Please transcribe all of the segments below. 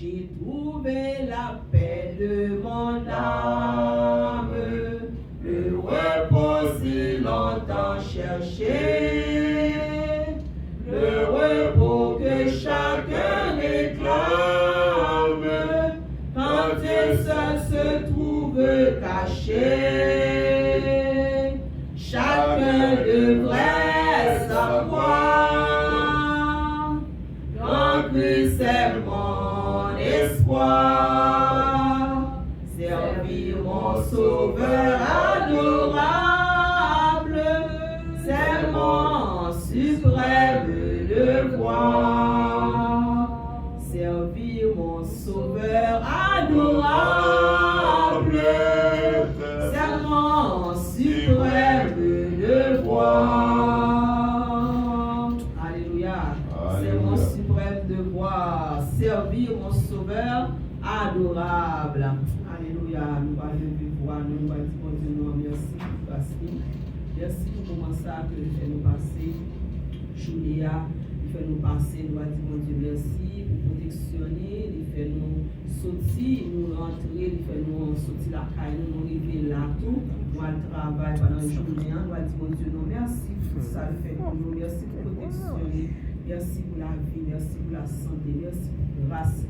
J'ai trouvé la paix de mon âme, le repos si longtemps cherché, le repos que chacun réclame, quand il seul se trouve caché. Chacun devrait savoir, quand Christ est mon espoir, servir mon sauveur adorable, c'est mon suprême devoir. Servir mon sauveur adorable, c'est mon suprême devoir. Alléluia. C'est mon suprême devoir. Servir mon sauveur adorable. Alléluia. Nous allons lever voix, nous allons dire bon Dieu, nous merci pour passer. Merci pour comment ça que nous fait nous passer. Julia, il fait nous passer, nous allons dire bon Dieu, merci pour protectionner, il fait nous sortir, nous rentrer, il fait nous sortir la caille, nous arriver là tout. Nous allons travailler pendant une journée, nous allons dire bon Dieu, nous merci pour ça, le fait pour nous, merci pour protectionner, merci pour la vie, merci pour la santé, merci pour la grâce.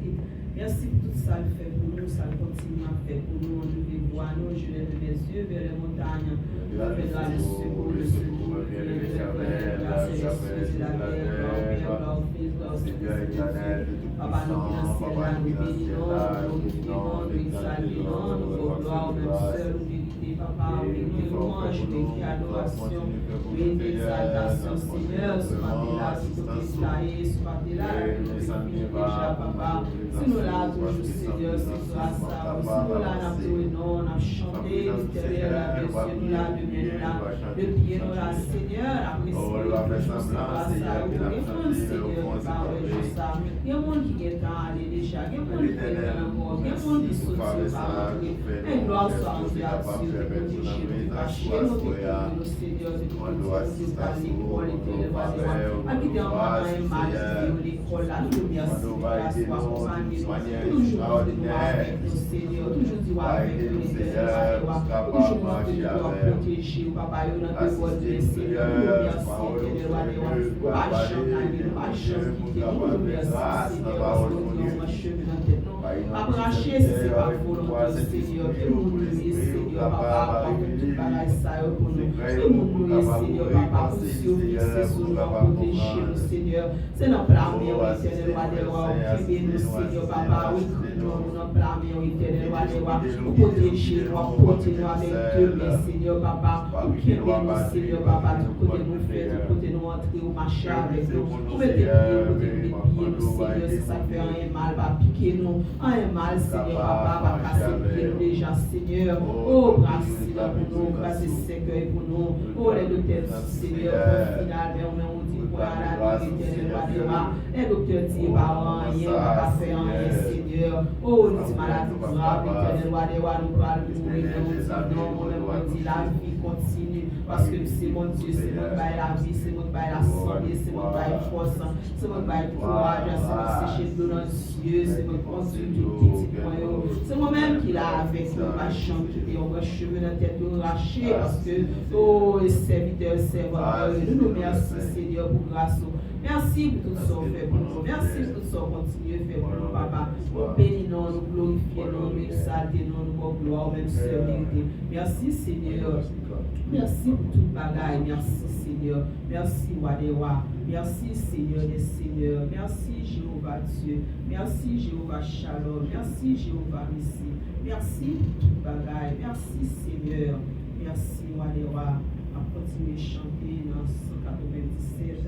Merci pour tout ça, le fait pour nous, ça continue à faire pour nous. On devait voir nous, je lève mes yeux vers les montagnes. Je vais dans le secours, le secours, le Seigneur, la céleste, la terre, leur fils, leur Seigneur. Papa, nous bénissons, nous bénissons, nous glorifions, nous exaltons, nous vous gloire, même seul, nous vérité, papa, nous louange, nous adoration, nous exaltation, Seigneur, ce matin-là, si vous déclarez, ce matin-là, nous déjà, papa. Si nous là, toujours, Seigneur, c'est grâce à vous. Si nous là, nous avons chanté, l'intérieur, la version, nous là, de bien, nous là, de pied, nous là, Seigneur, après, c'est grâce à vous. Il y a un Seigneur, qui parle de ça. Il y a un monde qui est dans aller déjà. Il y a un monde qui est dans la mort. Il y a un monde qui saute sur la rue. Et gloire soit rendue à Dieu, de protéger, de cacher nos défauts, nos Seigneur, de protéger, de parler, l'école, l'école, habiter en matin et mal, l'école, là, nous remercions, grâce soit toujours de nous avec nous, Seigneur, toujours de nous avec nous, Seigneur, toujours de nous protéger, papa, nous notre voix de Seigneur, nous remercions, Seigneur, pas jamais, pas jamais quitter, nous remercions, Seigneur, parce que nous avons chemin dans tête, non, pas brancher, c'est pas volonté, Seigneur, que nous nous Seigneur, papa, pour tout bagage ça, pour nous, que nous nous Seigneur, papa, pour survivre, c'est sur nous, protéger nous, Seigneur, c'est notre plan, Éternel, roi des rois, qui nous, Seigneur, papa, oui, nous notre plan, Éternel, roi des rois, pour protéger nous, protéger nous avec Dieu, Seigneur, papa, pour qu'il nous, Seigneur, papa, tout côté nous faire, tout côté nous entrer au marché avec nous, pour mettre pieds, nous, Seigneur, si ça fait un mal, va piquer nous, un mal, Seigneur, papa, va casser pied nous déjà, Seigneur, oh, grâce pour nous, grâce et sécurité pour nous, oh, les docteurs, Seigneur, au final, mais on dit, voilà, les docteurs disent, pas rien, pas faire rien, Seigneur, oh, nous disons maladie grave, Éternel, nous parlons de mourir, nous disons non, on dit la vie continue, parce que c'est mon Dieu, c'est mon bail la vie, c'est mon bail la santé, c'est mon bail force, c'est mon bail courage, c'est mon séché de dans les yeux, c'est mon conduit du petit moyen, c'est moi-même qui l'a avec nous, ma chambre, qui est en cheveux dans la tête rachée, parce que, oh, les serviteurs, serveurs, nous nous remercions, Seigneur, pour grâce. Merci pour tout ce qu'on fait pour nous. Merci pour tout ce qu'on continue à faire pour nous, papa. Nous bénissons, nous glorifions, nous exaltons, nous gloire, même sur vérité. Merci, Seigneur. Merci pour toute bagaille. Merci, Seigneur. Merci, roi des rois. Merci, Seigneur des seigneurs. Merci, Jéhovah Dieu. Merci, Jéhovah Shalom. Merci, Jéhovah Messie. Merci pour toute bagaille. Merci, Seigneur. Merci, roi des rois. À continuer à chanter dans 197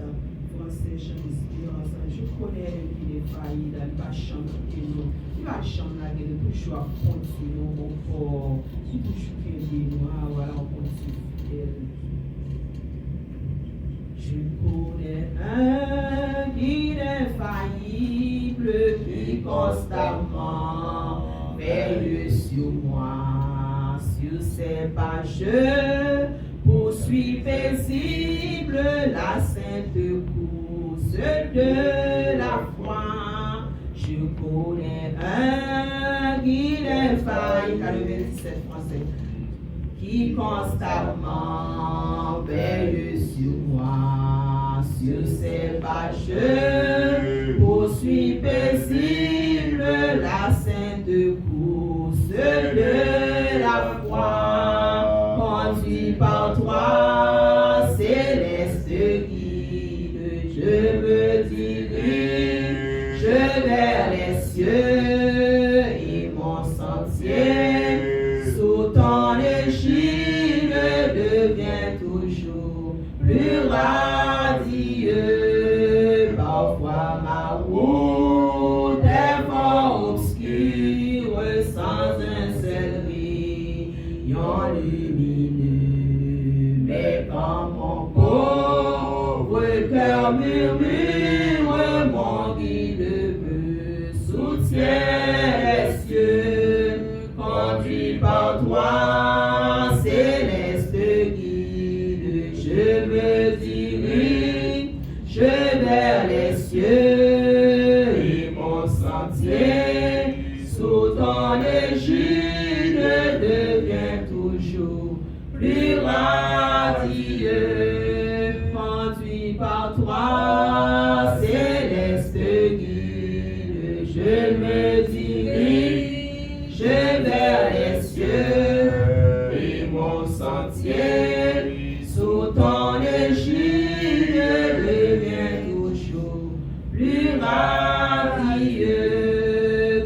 français, chant d'espérance. Je connais qu'il est failli dans la chambre que nous. Il va chanter la gueule toujours continuer au fort. Il toujours qu'il nous voilà, on continue. Je connais un guide infaillible qui constamment veille sur moi, sur ses pages, poursuit paisible la sainte course de la foi. Je connais un guide infaillible, le 27 français, qui constamment veille sur moi, sur ses vaches, poursuit paisible la sainte course de la foi, conduit par toi, céleste guide, je me dirige vers les cieux et mon sentier sous ton égide devient toujours plus radieux. Parfois ma route est fort obscure sans un seul rayon lumineux, mais quand mon pauvre cœur murmure, mon guide me soutient les cieux, conduit par toi, céleste guide, je me dirige vers les cieux et mon sentier sous ton égide devient toujours plus radieux, conduit par toi, céleste guide, je me dirige vers les cieux et mon sentier sous ton égide devient toujours plus radieux.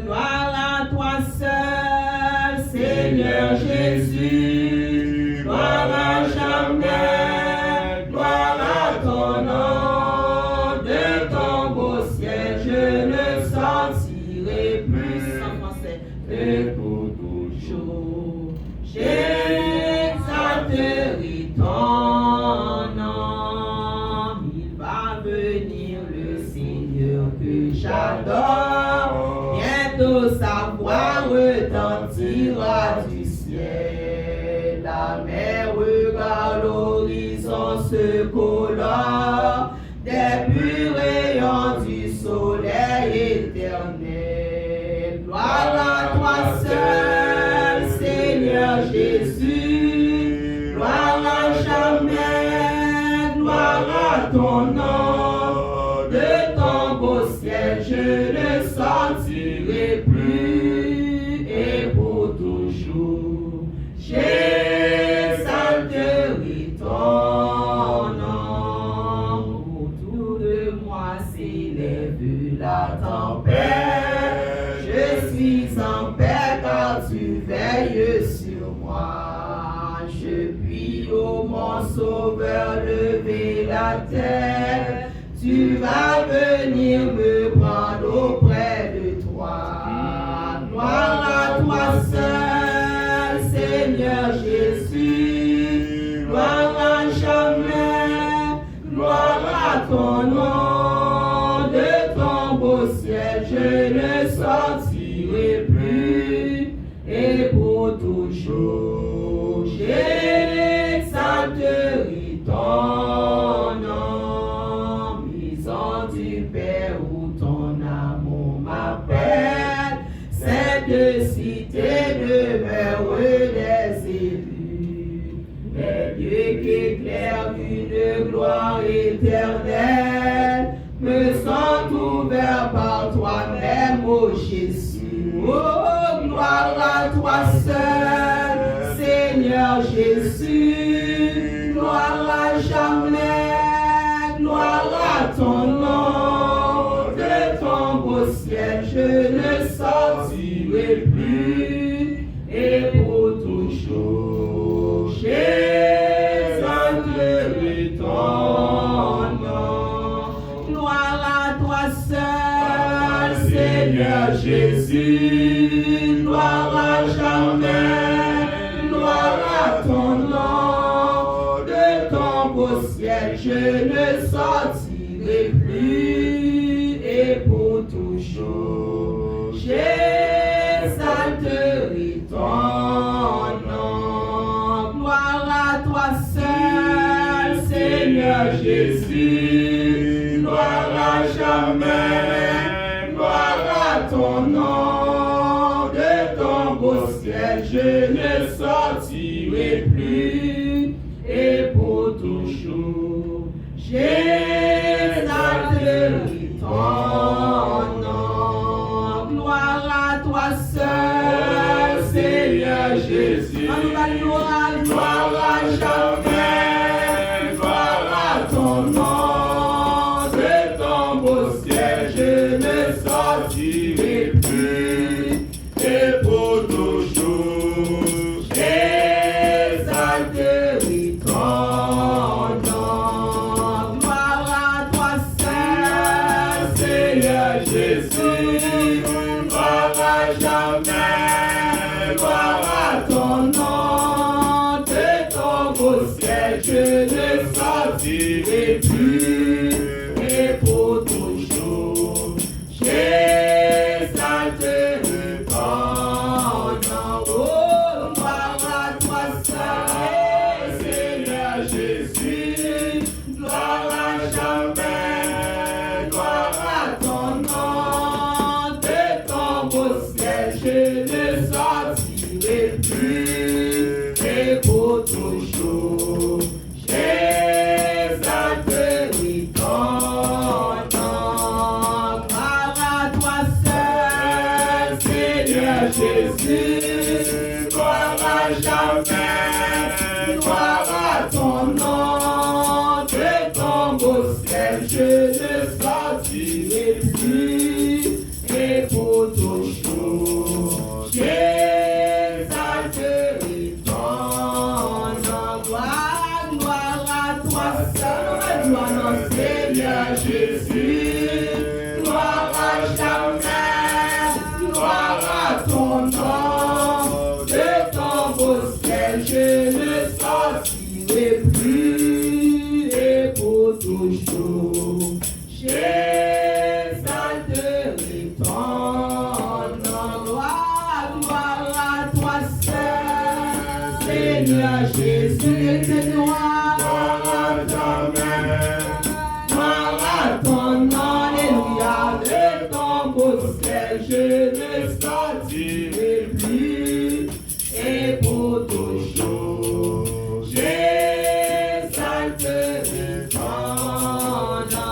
Gloire à toi seul, Seigneur Jésus, gloire à jamais, gloire à ton nom, de ton beau ciel je ne sortirai plus sans français que pour toujours. J'exalterai ton nom, il va venir le Seigneur que j'adore, bientôt sa voix retentira du ciel, la mer regarde l'horizon se colore, des purs rayons du soleil éternel. Gloire à toi seul, Seigneur Jésus, gloire à jamais, gloire à ton nom, de ton beau ciel je ne sortirai plus et pour toujours j'exalterai ton nom. Autour de moi s'élève la tempête, je suis en paix car tu veilles sur moi. Je puis, ô mon sauveur, lever la tête, tu vas venir me prendre auprès de toi. Gloire à toi seul, Seigneur Jésus, gloire à jamais, gloire à ton nom, de ton beau ciel je ne sortirai plus et pour toujours j'exalterai ton nom, maison du Père où ton amour m'appelle, cette cité demeure des élus, les dieux qui éclairent une gloire éternelle me sont ouverts par toi-même, ô Jésus. Oh, gloire à toi seul, Seigneur Jésus, gloire à jamais, gloire à ton nom, de ton beau ciel je ne sortirai plus et pour toujours j'exalterai ton nom. Gloire à toi seul, Seigneur Jésus, gloire à jamais, gloire à ton nom, de ton beau ciel je ne sortirai plus et pour toujours j'exalterai ton nom. Gloire à toi seul, Seigneur Jésus, gloire à jamais, gloire à ton nom, de ton beau ciel, je ne sortirai plus, et pour toujours, j'exalterai ton nom. Gloire à toi seul, Seigneur Jésus. Gloire à jamais, gloire à ton nom, de ton beau ciel, je ne sortirai plus, et pour toujours, j'exalterai ton nom. Gloire à toi seul, Seigneur Jésus, gloire à jamais, gloire à ton nom, de ton beau ciel, je ne sortirai plus, et pour toujours, j'exalterai ton nom. Oh, gloire à toi seul, Seigneur Jésus, gloire à jamais, gloire à ton nom, de ton beau ciel, je ne sortirai plus, et pour toujours, j'exalterai ton nom. Gloire à toi seul, Seigneur Jésus, gloire à jamais, gloire à ton nom, de ton beau ciel, je ne sortirai plus, et pour toujours, j'exalterai ton nom. Gloire à toi seul, Seigneur Jésus, gloire à jamais, gloire à ton nom, de ton beau ciel, je ne sortirai plus, et pour toujours, j'exalterai ton nom. Gloire à toi seul, Seigneur Jésus, gloire à jamais, gloire à ton nom, alléluia, de ton beau ciel, je ne sortirai plus, et pour toujours, j'exalterai ton nom.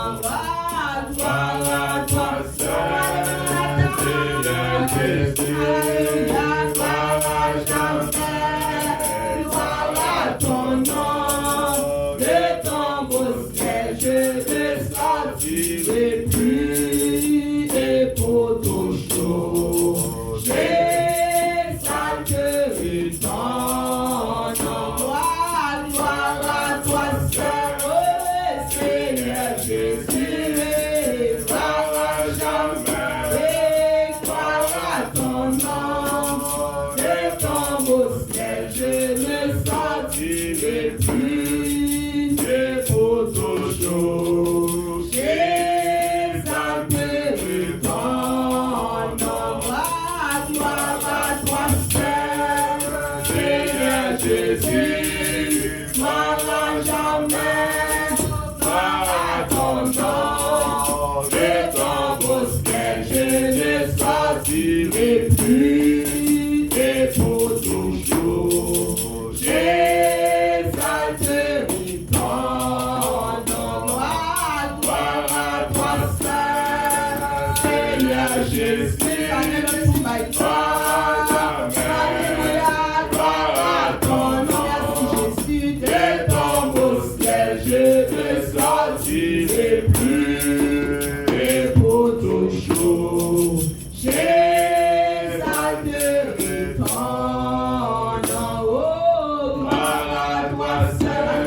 Gloire à toi seul, Seigneur Jésus, gloire à jamais, gloire à ton nom, de ton beau ciel, je ne sortirai plus, et pour toujours, j'exalterai ton nom. Gloire à toi seul, Seigneur Jésus, gloire à jamais, gloire à ton nom, de ton beau ciel, je ne sortirai plus, et pour toujours, j'exalterai ton nom. Gloire à toi seul, Seigneur Jésus, gloire à jamais, gloire à ton nom, de ton beau ciel, je ne sortirai plus, et pour toujours, j'exalterai ton nom. Gloire à toi seul, Seigneur Jésus, gloire à jamais, gloire à ton nom, de ton beau ciel, je ne sortirai plus, et pour toujours, j'exalterai ton nom. Oh, gloire à toi seul,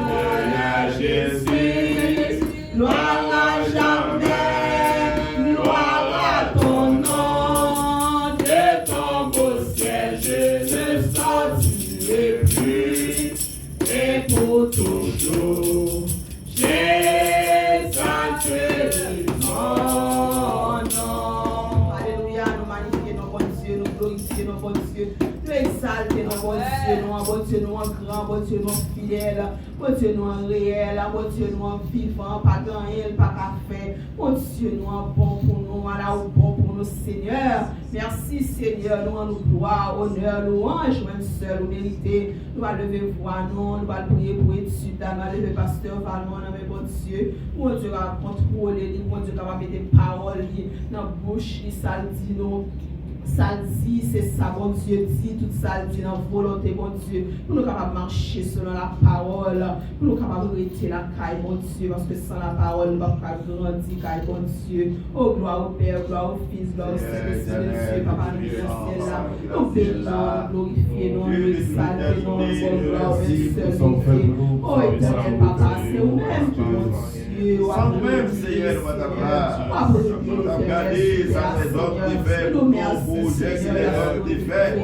Seigneur Jésus, gloire à jamais, gloire à ton nom, de ton beau ciel, je ne sortirai plus, et pour toujours, j'exalterai ton nom. Alléluia, nous magnifions nos bons Dieu, nous glorifions nos bons Dieu, nous exaltons nos bons Dieu, nous en grand, bon Dieu, nous fidèle, bon Dieu, nous en réel, bon Dieu, nous en vivant, pas grand, pas qu'à faire, bon Dieu, nous en bon pour nous, voilà, bon pour nous, Seigneur. Merci, Seigneur. Nous rendons gloire, honneur, louange, même seul, ou mérité. Nous allons lever voix, nous allons prier pour étude, nous allons lever pasteur Valmont, mais bon Dieu. Mon Dieu va contrôler, mon Dieu va mettre des paroles dans la bouche, ça dit nous. Ça dit, c'est ça, bon Dieu, dit, tout ça dit dans la volonté, bon Dieu. Pour nous capables de marcher selon la parole, pour nous capables de rester la caille, bon Dieu, parce que sans la parole, nous ne pouvons pas grandir, caille, bon Dieu. Oh, gloire au Père, gloire au Fils, gloire au Saint-Esprit, Dieu, Papa, nous merci là. Nous bénissons, glorifions, nous exaltons, nous gloire au seul Dieu. Oh, éternel Papa, c'est vous-même qui nous Dieu, sans même, Seigneur, notre part, regardez, ça c'est d'autres défaits, pour vous, Seigneur, défaits.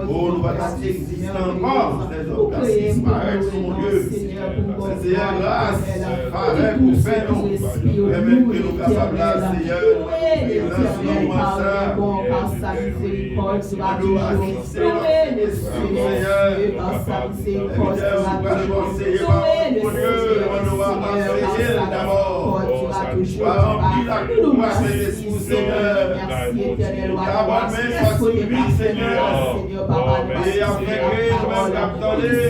Oh, nous allons exister encore, les hommes qui disparaissent, mon Dieu. Seigneur, grâce, pareil pour faire nous, et même que nous capables là, Seigneur, et lançons-nous à ça, par sa miséricorde, sera toujours. Louez le Seigneur, par sa miséricorde, sera toujours. Louez le Seigneur, par sa miséricorde, sera toujours. Nous merci, Seigneur, merci éternel roi. Est-ce que tu es Seigneur, Papa, et après que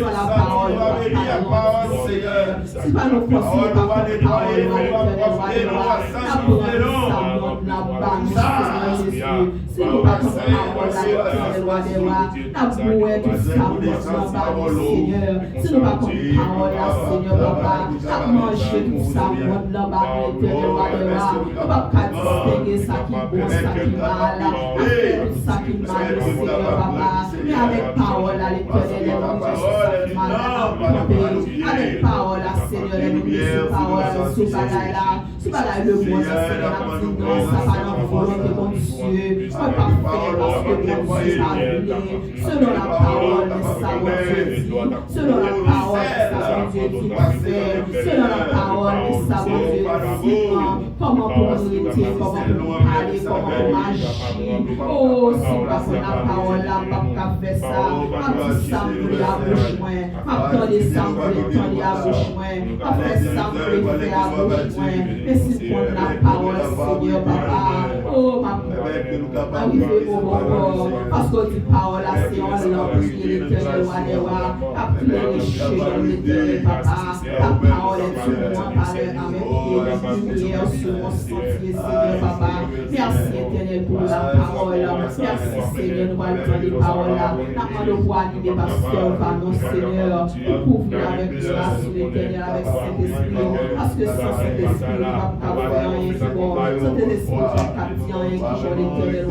la parole, Seigneur, si pas nos forces, pas nos si nous pas comme parole, la loi des rois, la bouée du savoir, Seigneur, si nous pas comme parole, Seigneur, Papa, la manger tout ça, là-bas, l'éternel roi des rois, nous pas distinguer ça qui est bon, ça qui est mal, faire tout ça qui est mal, Seigneur, Papa, mais avec parole, l'éternel, avec parole, Seigneur, nous disons parole, sous bagaille là, sous bagaille le bon, Seigneur, ça va dans volonté, bon Dieu, pas faire parce que bon Dieu a donné, selon la parole, ça bon Dieu dit, selon la parole, ça bon Dieu dit, selon la parole, ça bon Dieu dit, comment pour nous était, comment pour parler, comment pour agir, oh, si pas pour la parole là, pas faire ça, pas dit ça pour la bouche, pas donner ça pour les à bouche, pas faire ça pour les faire à bouche, mais si pour la parole, Seigneur, Papa, oh, ma arrivé au moment, parce que tu parles là, c'est en langue qui est l'éternel, appelez les cheveux, l'éternel, Papa, ta parole est sur moi, avec lumière sur mon sentier, Seigneur, Papa. Merci, éternel, pour la parole, merci, Seigneur, nous allons prendre les paroles là, nous allons voir des pasteurs, pardon, Seigneur, pour couvrir avec grâce, l'éternel, avec Saint-Esprit, parce que sans Saint-Esprit, nous ne pouvons pas faire rien qui bon, Saint-Esprit, nous ne pouvons pas dire rien qui bon, l'éternel,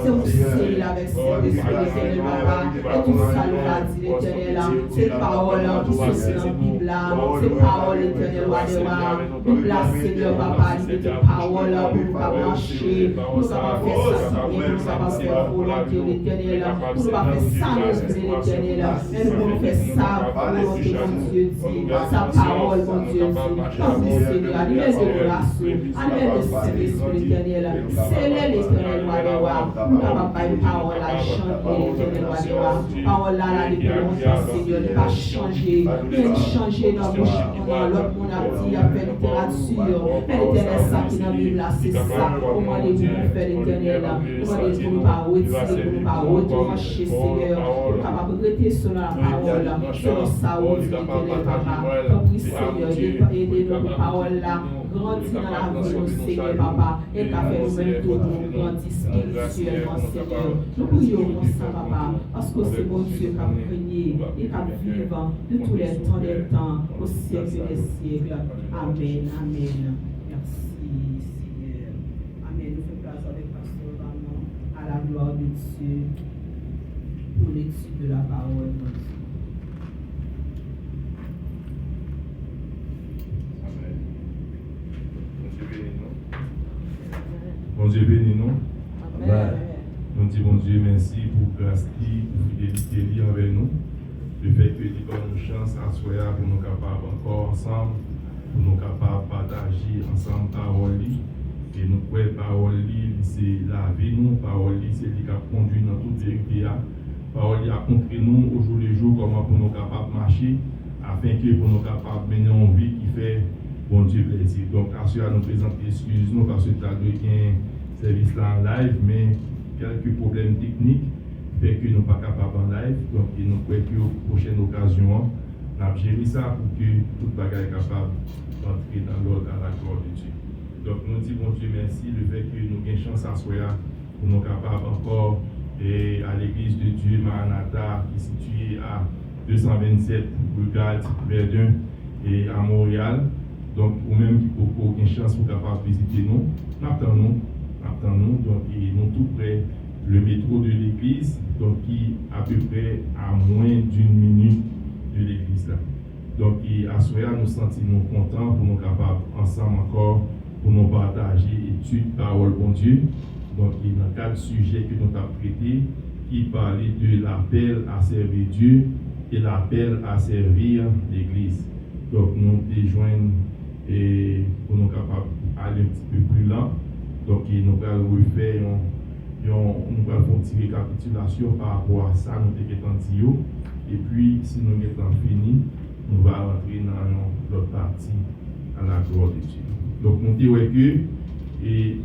c'est vous seul avec Saint-Esprit, l'éternel, Papa, et tout ça, nous l'a dit, l'éternel, cette parole, tout ceci dans la Bible, cette parole, l'éternel, Bible, Seigneur, Papa, c'est des paroles pour nous marcher, pour nous faire ça, pour nous faire volonté, l'éternel, pour nous faire ça, l'éternel, et nous voulons faire ça, volonté, mon Dieu dit, sa parole, mon Dieu dit, comme dit Seigneur, à l'image de grâce, à l'image de Saint-Esprit, l'éternel, c'est l'éternel, nous n'avons pas une parole à chanter, l'éternel, parole là, la libération, Seigneur, ne pas changer, mais changer dans bouche, dans l'autre, mon a dit, à faire littérature, mais l'éternel, ça qui dans la Bible, c'est ça, comment les gens faire l'éternel, comment les gens ne pas retirer, ne pas retrancher, Seigneur, pour capable de rester selon la parole, selon sa route, l'éternel, Papa, comme Seigneur, aidez-nous pour parole là, grandis dans la vie, Seigneur, Papa, et qu'a fait nous-mêmes tout, nous grandis spirituellement, Seigneur. Nous prions pour ça, Papa, parce que c'est bon Dieu qui a régné et qui a vivre de tous les temps des temps, au siècle des siècles. Amen, amen. Merci, Seigneur. Amen. Nous faisons grâce avec Pasteur Valmont à la gloire de Dieu pour l'étude de la parole de Dieu. Bon Dieu bénis nous. Amen. Nous disons bon Dieu merci pour grâce qui, pour fidélité envers nous. Le fait que tu donnes une chance à soi pour nous capables encore ensemble, pour nous capables de partager ensemble parole. Et nous croyons parole, c'est la vie nous, parole, c'est ce qui a conduit dans toute vérité. Parole a montré nous au jour le jour comment pour nous capables de marcher, afin que pour nous capables de mener une vie qui fait bon Dieu plaisir. Donc, à cela, nous présentons excuse nous parce que tu as service là en live, mais quelques problèmes techniques fait que nous ne sommes pas capables en live. Donc, nous croyons que la prochaine occasion, nous avons géré ça pour que tout le bagage soit capable d'entrer dans l'ordre à la gloire de Dieu. Donc, nous disons, bon Dieu, merci, le fait que nous avons chance à soi pour nous capables encore et à l'église de Dieu, Maranatha, qui est située à 227 rue Verdun et à Montréal. Donc, ou même qui n'a aucune chance pour capable visiter nous, attendons, donc, et nous tout près le métro de l'église, donc qui à peu près à moins d'une minute de l'église là. Donc, à ce moment nous sentons contents pour nous capables ensemble encore pour nous partager études, parole bon Dieu. Donc, il y a 4 sujets que nous avons traités qui parlaient de l'appel à servir Dieu et l'appel à servir l'Église. Donc, nous rejoignons et pour nous capables d'aller un petit peu plus lent. Donc, nous allons refaire nous allons faire une petite récapitulation par rapport à ça, nous avons dit. Et puis, si nous avons fini, nous allons rentrer dans l'autre partie à la gloire de Dieu. Donc, nous disons que et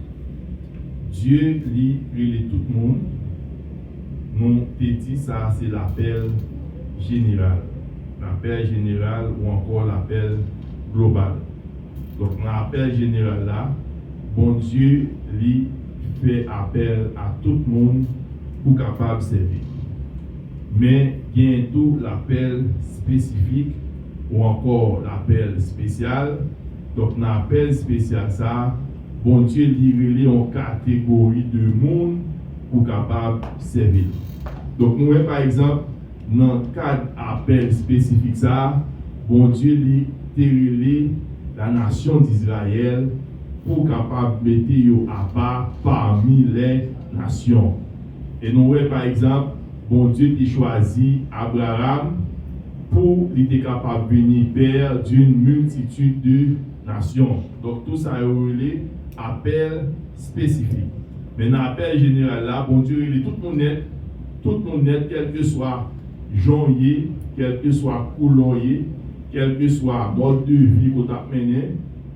Dieu lit tout le monde. Nous dit ça, c'est l'appel général. L'appel général ou encore l'appel global. Donc, dans l'appel général là, bon Dieu lui fait appel à tout le monde pour capable servir. Mais il y a tout l'appel spécifique ou encore l'appel spécial. Donc, dans l'appel spécial ça, bon Dieu lui en catégorie de monde pour capable servir. Donc, nous voyons par exemple, dans le cadre appel spécifique ça, bon Dieu lui relé la nation d'Israël pour capable mettre à part parmi les nations. Et nous voyons par exemple, bon Dieu qui choisit Abraham pour il était capable de venir père d'une multitude de nations. Donc tout ça est relé appel spécifique. Mais dans l'appel général là, bon Dieu il est tout le monde net, quel que soit jonnier, quel que soit coulonnier, quel que soit mode de vie qu'on a mené,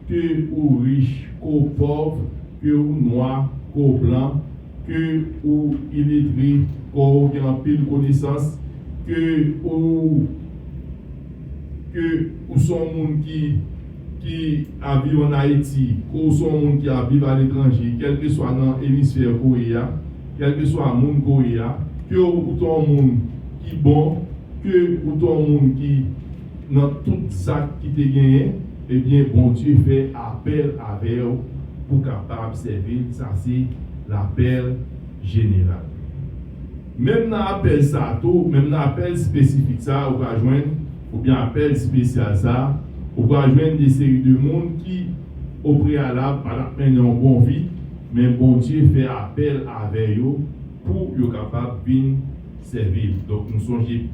que ou riche, qu'au pauvre, que ou noir, qu'au blanc, que ou illettré, qu'au grand pile connaissance, que ou son monde qui habite en Haïti, ou son monde qui habite à l'étranger, quel que soit dans l'hémisphère coréen, quel que soit le monde coréen, que ou ton monde qui bon, que ou ton monde qui dans tout ça qui te gagné, eh bien, bon Dieu fait appel avec eux pour capable servir. Ça, c'est l'appel général. Même dans l'appel ça, tout, même dans l'appel spécifique ça, on va joindre, ou bien appel spécial ça, on va joindre des séries de monde qui, au préalable, par la un bon vie, mais bon Dieu fait appel avec eux pour être capable de servir. Donc, nous songeons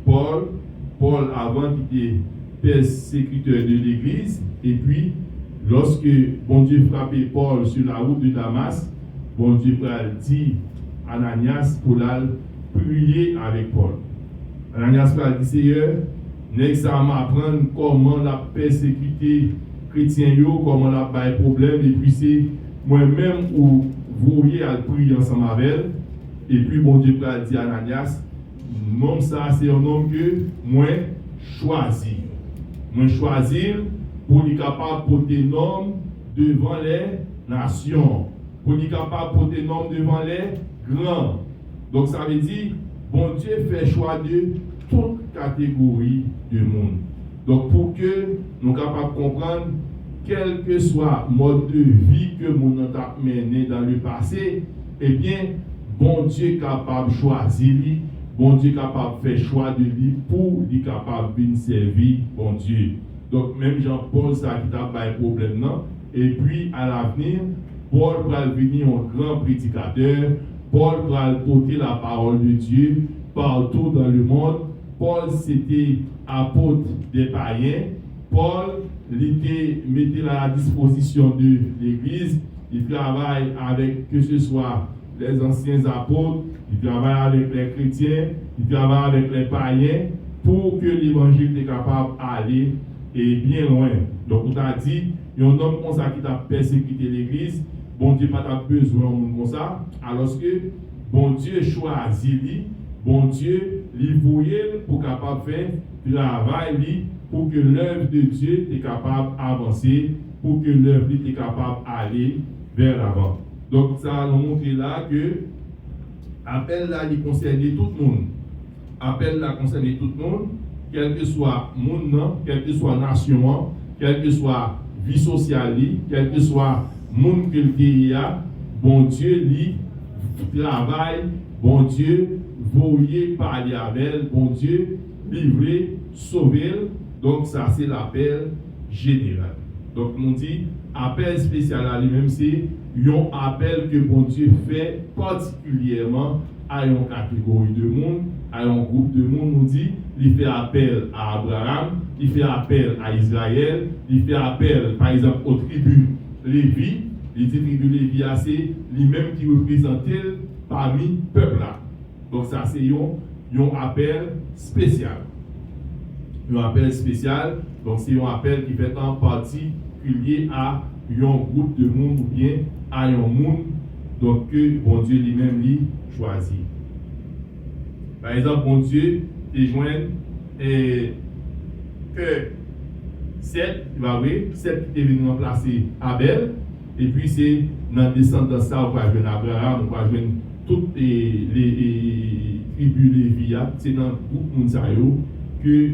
Paul avant qui était persécuteur de l'église, et puis lorsque bon Dieu frappait Paul sur la route de Damas, bon Dieu dit Ananias pour l'aller prier avec Paul. Ananias dit Seigneur, n'est-ce pas m'apprendre comment la persécuter chrétien, comment la pas problème, et puis c'est moi-même où vous voyez à prier ensemble avec elle, et puis bon Dieu dit Ananias, non, ça c'est un homme que moi choisi. Moi choisir pour être capable de porter nom devant les nations, pour être capable de porter nom devant les grands. Donc ça veut dire, bon Dieu fait choix de toute catégorie de monde. Donc pour que nous soyons capables de comprendre, quel que soit le mode de vie que nous avons mené dans le passé, eh bien, bon Dieu est capable de choisir lui. Bon Dieu est capable de faire choix de lui pour être capable de servir bon Dieu. Donc même Jean-Paul, ça qui n'a pas de problème non. Et puis à l'avenir, Paul va devenir un grand prédicateur. Paul va porter la parole de Dieu partout dans le monde. Paul c'était apôtre des païens. Paul était mis à la disposition de l'Église. Il travaille avec que ce soit les anciens apôtres, il travaille avec les chrétiens, il travaille avec les païens pour que l'évangile soit capable d'aller et bien loin. Donc, on a dit, il y a un homme comme ça qui a persécuté l'église, bon Dieu pas besoin de comme ça, alors que bon Dieu choisit lui, bon Dieu lui voyait pour capable faire travail lui, pour que l'œuvre de Dieu est capable d'avancer, pour que l'œuvre est capable d'aller vers l'avant. Donc ça nous montre là que appel là il concerne tout le monde. Appel là concerne tout le monde, quel que soit monde, quelle que soit nation, quelle que soit vie sociale, quel que soit monde que le pays a, bon Dieu lui travaille, bon Dieu voyez parler avec elle, bon Dieu livrer, sauver. Donc ça c'est l'appel général. Donc on dit appel spécial à lui-même, c'est un appel que bon Dieu fait particulièrement à une catégorie de monde, à un groupe de monde. On dit il fait appel à Abraham, il fait appel à Israël, il fait appel par exemple aux tribus Lévi. Les tribus Lévi, c'est lui-même qui représente parmi le peuple là. Donc ça c'est un appel spécial. Un appel spécial, donc c'est un appel qui fait en particulier à un groupe de monde ou bien à un monde donc que bon Dieu lui-même lui choisit. Par exemple, bon Dieu te joint que Seth qui est venu remplacer Abel, et puis c'est dans descendance ça on va joindre Abraham, on va joindre toutes les tribus Lévi, c'est dans beaucoup de monde que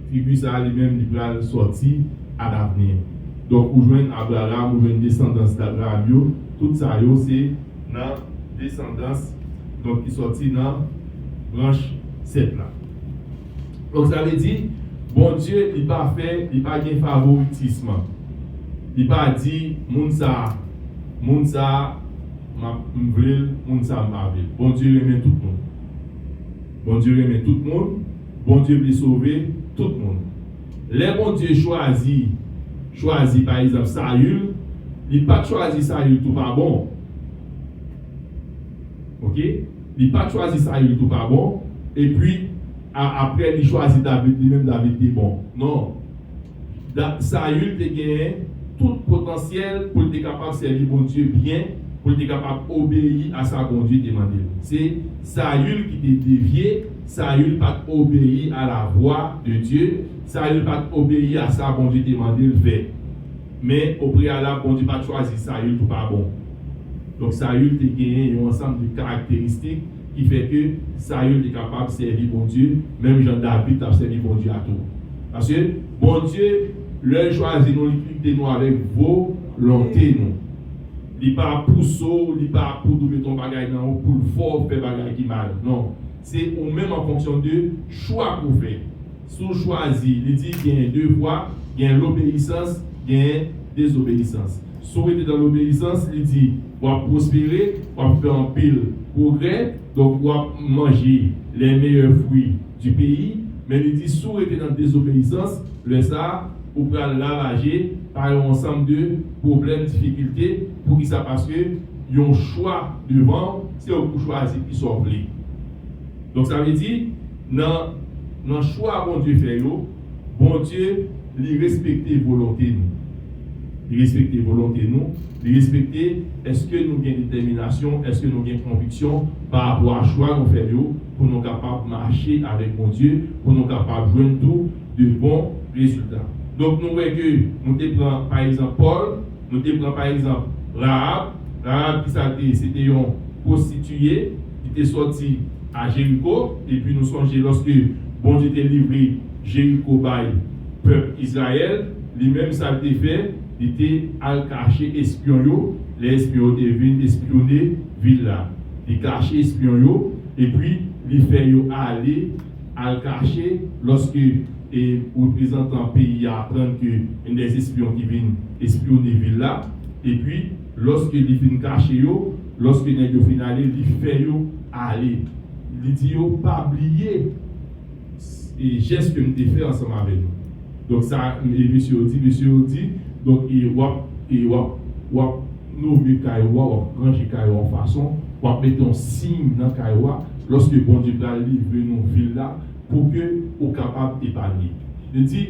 tribu ça lui-même il va sortir à l'avenir. Donc vous joignez Abraham, vous joignez descendance d'Abraham, tout ça c'est dans descendance donc qui sortit dans branche 7 là. Donc ça veut dire bon Dieu il pas fait, il pas gain favoritisme. Il pas dit moun ça m'a m'vle, moun ça m'a vle. Bon Dieu aime tout le monde. Bon Dieu aime tout le monde. Bon Dieu veut sauver tout le monde. Les bon Dieu choisit par exemple Saül, il pas choisi Saül tout pas bon. OK? Il pas choisi Saül tout pas bon et puis après il choisit David, lui-même David est bon. Non. Saül te gagné tout potentiel pour être capable de servir bon Dieu bien, pour être capable d'obéir à sa bon Dieu demandé. C'est Saül qui t'a dévié, Saül pas obéi à la voix de Dieu, Saül pas obéi à sa bon Dieu demandé le fait. Mais au préalable, bon Dieu pas choisi Saül tout pas bon. Donc Saül t'a gagné un ensemble de caractéristiques qui fait que Saül est capable de servir bon Dieu, même Jean David a servi bon Dieu à tout. Parce que bon Dieu le choisit nous avec volonté nous. Il pas pour saut, il pas pour doubler ton bagage dans pour le fort faire bagage qui mal. Non, c'est au même en fonction de choix qu'on fait. Sous choisi, il dit qu'il y a deux voies, il y a l'obéissance, il y a désobéissance. Sous était dans l'obéissance, il dit on va prospérer, on va faire un pile progrès, donc on va manger les meilleurs fruits du pays. Mais il dit sous était dans la désobéissance, le ça ou pour lavager par un ensemble de problèmes, difficultés, pour qui ça parce que y a un choix devant, c'est au choisir qui sont voulés. Donc ça veut dire dans le choix bon Dieu fait bon Dieu il respecte volonté nous. Il respecte volonté nous, il respecte est-ce que nous avons détermination, est-ce que nous avons conviction par rapport à choix nous fait pour nous capables de marcher avec mon Dieu, pour nous capables de joindre tout de bons résultats. Donc nous voyons que nous prenons par exemple Paul, nous prenons par exemple Rahab qui c'était un prostitué qui était sorti à Jéricho et puis nous songeons lorsque bon Dieu était livré Jéricho par peuple Israël, lui-même ça a été fait, il était à cacher espion, les espions étaient venus espionner ville là. Il cachait espion et puis il fait aller à cacher lorsque et représentant pays apprendre que y a des espions qui viennent espionner ville là et puis lorsque ils viennent cacher lorsque les gens viennent aller il fait aller il dit pas oublier les gestes que nous avons fait ensemble avec nous. Donc ça monsieur dit donc il va nommer Kaiwa ou ranger Kaiwa en façon pour mettre un signe dans Kaiwa lorsque bon Dieu va livrer nos villes là pour que soient capables d'épargner. Il dit,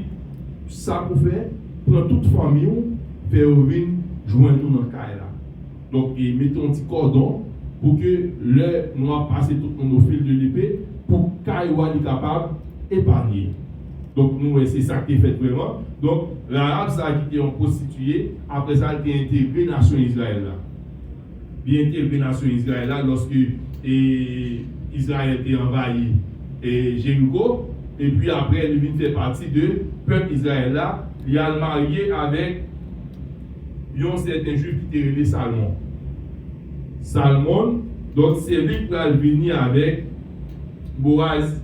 ça pour faire, prendre toute famille, faire venir joindre nous dans le cas là. Donc, et mettons un petit cordon pour que le noir passe tout le monde au fil de l'épée pour qu'il soit capable d'épargner. Donc, nous, c'est ça qui est fait vraiment. Donc, l'Arabe, ça a été constitué, après ça, il a intégré la nation Israël là. Il a intégré la nation Israël là lorsque Israël était envahi et Jéricho, et puis après, il vient faire partie de peuple Israël là. Il a marié avec un certain juif qui était appelé Salmon. Salmon, donc c'est lui qui va venir avec Boaz.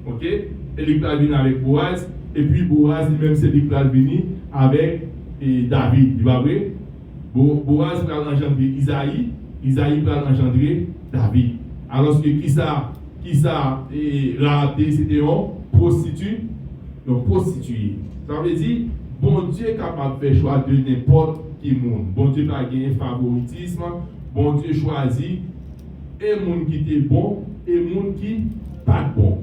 Ok? Et lui qui va venir avec Boaz. Et puis Boaz lui-même, c'est lui qui va venir avec David. Tu vois vrai? Boaz va engendrer Isaïe. Isaïe va engendrer David. Alors que qui ça raté, c'était un prostitué. Donc prostitué. Ça veut dire, bon Dieu est capable de faire choix de n'importe qui monde. Bon Dieu va gagner favoritisme. Bon Dieu choisit et monde qui est bon et monde qui pas bon.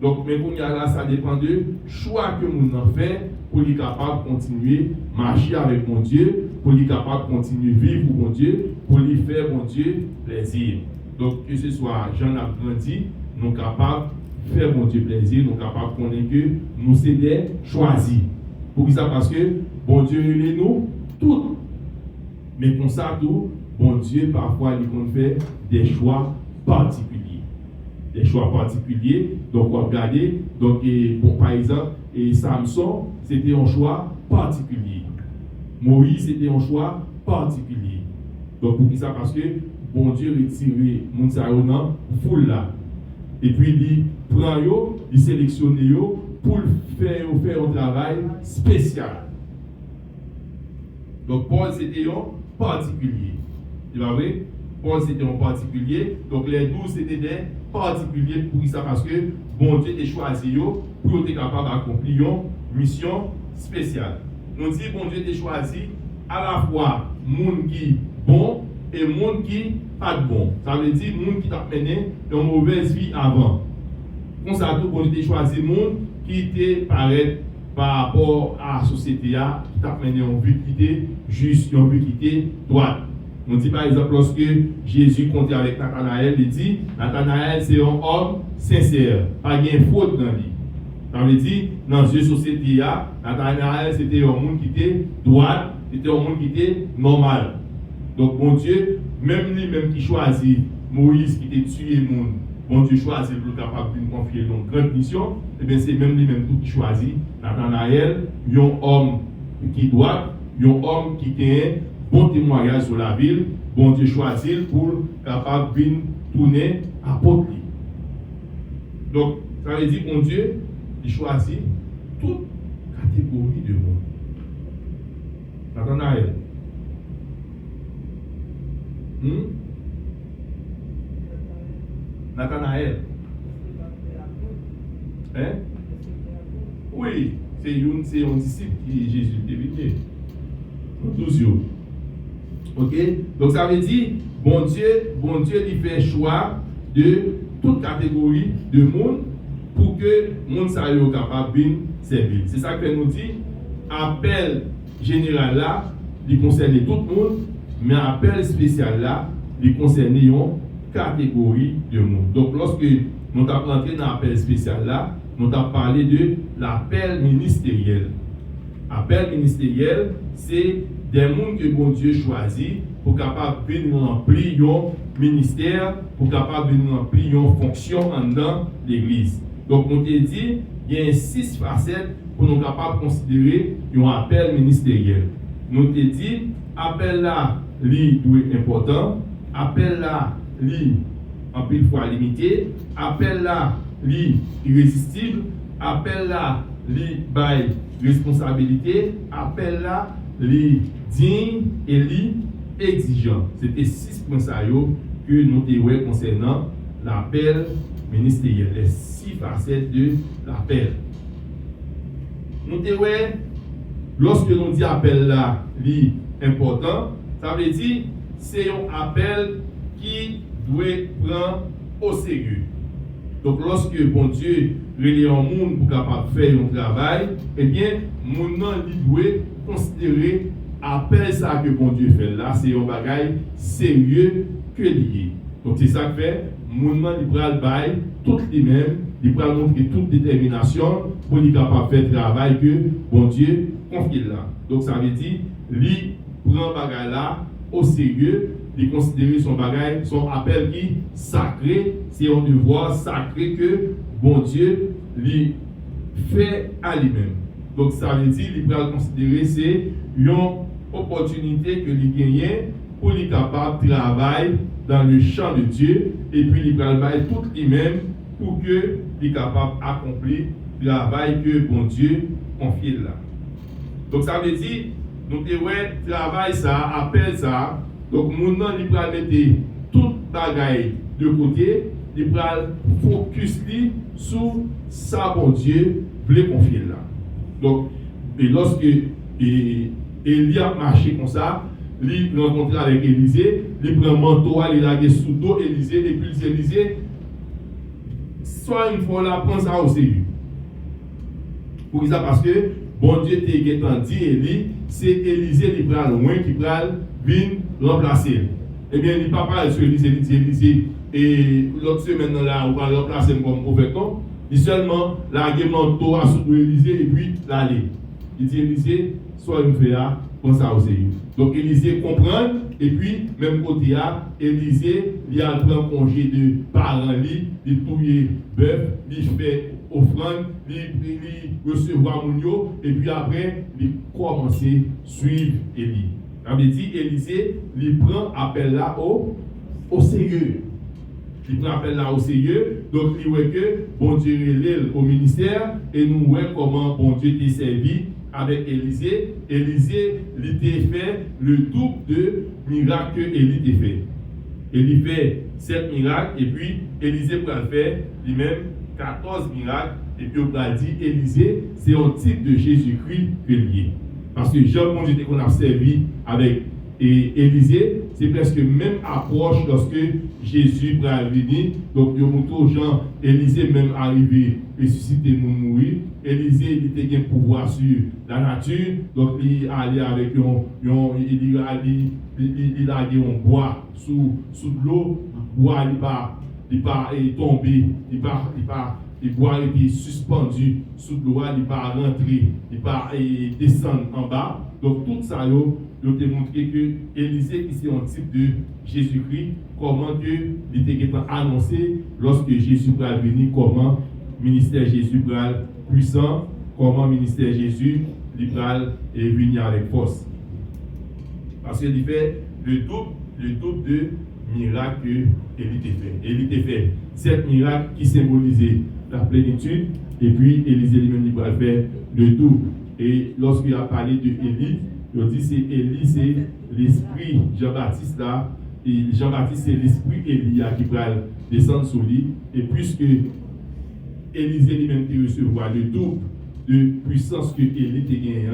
Donc, mais pour là, ça dépend de choix que monde en fait pour être capable de continuer à marcher avec mon Dieu, pour être capable de continuer à vivre pour mon Dieu, pour lui faire mon Dieu plaisir. Donc, que ce soit Jean a grandi, nous sommes capables de faire mon Dieu plaisir, nous sommes capables de connaître que nous sommes des choisis. Pour ça, parce que bon Dieu est nous tous. Mais pour ça, tout, bon Dieu, parfois, il fait des choix particuliers. Des choix particuliers. Donc, on va regarder. Donc, bon, par exemple, Samson, c'était un choix particulier. Moïse, c'était un choix particulier. Donc, pour ça, parce que bon Dieu retiré mon saronan foule là. Et puis, il prend yo, il sélectionne yo pour faire un travail spécial. Donc, Paul, c'était un particulier. Tu vois vrai? Paul, c'était un particulier. Donc, les 12, c'était des particuliers pour ça, parce que bon Dieu a choisi yo pour être capable d'accomplir une mission spéciale. On dit bon Dieu a choisi à la fois monde qui bon et monde qui pas bon. Ça veut dire monde qui t'a mené une mauvaise vie avant. Comme ça, tout bon Dieu a choisi monde qui était pareil par rapport à la société qui t'a mené en vie qui était juste, en vie qui était droite. On dit par exemple, lorsque Jésus comptait avec Nathanaël, il dit Nathanaël, c'est un homme sincère, pas de faute dans lui. Ça veut dire, dans cette société, Nathanaël, c'était un monde qui était droit, c'était un monde qui était normal. Donc, bon Dieu, même lui-même qui choisit Moïse qui était tué le monde, bon Dieu choisit pour capable de lui confier une grande mission, et bien c'est même lui-même tout qui choisit Nathanaël, un homme qui doit, un homme qui tient bon témoignage sur la ville, bon Dieu choisit pour capable de tourner à porte. Donc, ça veut dire bon Dieu, il choisit toute catégorie de monde. Nathanaël. Nathanaël. Hein? Oui, c'est un disciple qui Jésus est venu. 12 jours. Ok? Donc ça veut dire, bon Dieu il fait choix de toute catégorie de monde pour que le monde soit capable de servir. C'est ça que nous dit, appel général là, il concerne tout le monde, mais appel spécial là, il concerne une catégorie de monde. Donc lorsque nous avons entré dans l'appel spécial là, nous avons parlé de l'appel ministériel. Appel ministériel, c'est des gens que bon Dieu choisit pour capable de nous remplir un ministère, pour capable de nous remplir une fonction dans l'église. Donc, on te dit, il y a 6 facettes pour nous capables de considérer un appel ministériel. Nous te dit, appel là, lui, est important, appel là, lui, en pile fois limité, appel là, lui, irrésistible, appel là, lui, by responsabilité, appel là, lui, digne et lui, exigeant. C'était 6 points que nous avons concernant l'appel ministériel, les 6 facettes de l'appel. Nous avons, lorsque nous disons appel là, lui, important, ça veut dire c'est un appel qui doit prendre au sérieux. Donc, lorsque bon Dieu relève un monde pour capable faire un travail, eh bien, mon nom doit considérer appel ça que bon Dieu fait là, c'est un bagage sérieux que lié. Donc c'est ça que fait, mon nom il pral bail tout lui-même, il pral montrer toute détermination pour lui capable faire travail que bon Dieu confie là. Donc ça veut dire, lui prend bagage là au sérieux, il considère son bagage, son appel qui sacré, c'est un devoir sacré que bon Dieu lui fait à lui-même. Donc ça veut dire, il va considérer c'est une opportunité que lui gagne pour lui capable de travailler dans le champ de Dieu et puis il va travailler tout lui-même pour que il est capable d'accomplir le travail que bon Dieu confie là. Donc ça veut dire, nous devons travail ça, appel ça. Donc mon nom il va mettre tout bagaille de côté, il va focus sur ça bon Dieu voulait confier là. Donc, et lorsque Élie a marché comme ça, il rencontre avec Élisée, il prend un manteau, il l'a sous dos Élisée, et puis Élisée, soit une fois là, prend ça au sérieux. Pour ça, parce que bon Dieu t'a dit, Élie, c'est Élisée qui prend loin, qui prend venir remplacer. Eh bien, il ne parle pas sur Élisée, il dit Élisée, et l'autre semaine là, on va remplacer comme prophète. Il seulement la manteau à sous Élisée et puis l'aller. Il dit Élisée, soit une féa, comme ça aussi. Donc Élisée comprend et puis même côté à Élisée, il a pris congé de parents, il touille bœuf, il fait offrande, il recevoir Mounio et puis après il commence à suivre Élie. Ça veut dire Élisée, il prend appel là au sérieux. Il prend appel là au sérieux, donc il voit que bon Dieu est au ministère et nous voyons comment bon Dieu t'a servi avec Élisée. Élisée, il t'a fait le double de miracles que Élie t'a fait. Élie fait 7 miracles et puis Élisée peut faire lui-même 14 miracles et puis on va dire Élisée, c'est un type de Jésus-Christ que lié. Parce que Jean, bon Dieu qu'on a servi avec Élisée, c'est presque même approche lorsque Jésus va venir. Donc, il y a Jean, Élisée même arrivé, ressuscité, mourir. Élisée, il était un pouvoir sur la nature. Donc, il allait avec il a dit on boit sous l'eau, bois il pas tomber, il boit et puis suspendu sous l'eau, il pas rentrer, il pas descendre en bas. Donc, tout ça, il a démontré que Élisée, qui c'est un type de Jésus-Christ, comment que il était annoncé lorsque Jésus va venir, comment ministère Jésus va puissant, comment ministère Jésus va venir avec force. Parce qu'il fait le double de miracles que Élie fait. Élie fait 7 miracles qui symbolisaient la plénitude, et puis Élisée lui-même va faire le double. Et lorsqu'il a parlé de Élie, il dit c'est Élie, c'est l'esprit Jean-Baptiste là, et Jean-Baptiste c'est l'esprit Élia qui va descendre sur lui, et puisque Élisée lui-même qui recevoir le double de puissance que Élie a gagné,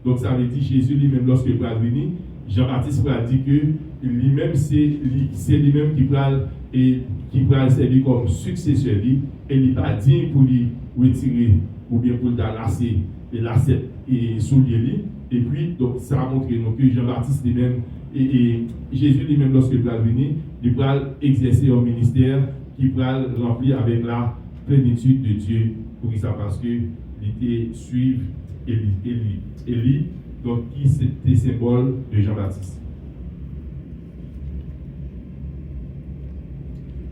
donc ça veut dire Jésus lui-même lorsqu'il va venir, Jean-Baptiste va dire que lui-même c'est lui-même qui va servir comme successeur lui, et il n'est pas digne pour lui retirer ou bien pour le lasser et lasser et soulier lui. Et puis, donc, ça a montré que Jean-Baptiste lui-même et Jésus lui-même, lorsqu'il va venir, il va exercer un ministère qui va remplir avec la plénitude de Dieu. Pour ça, parce qu'il était suivre Élie, donc qui était symbole de Jean-Baptiste.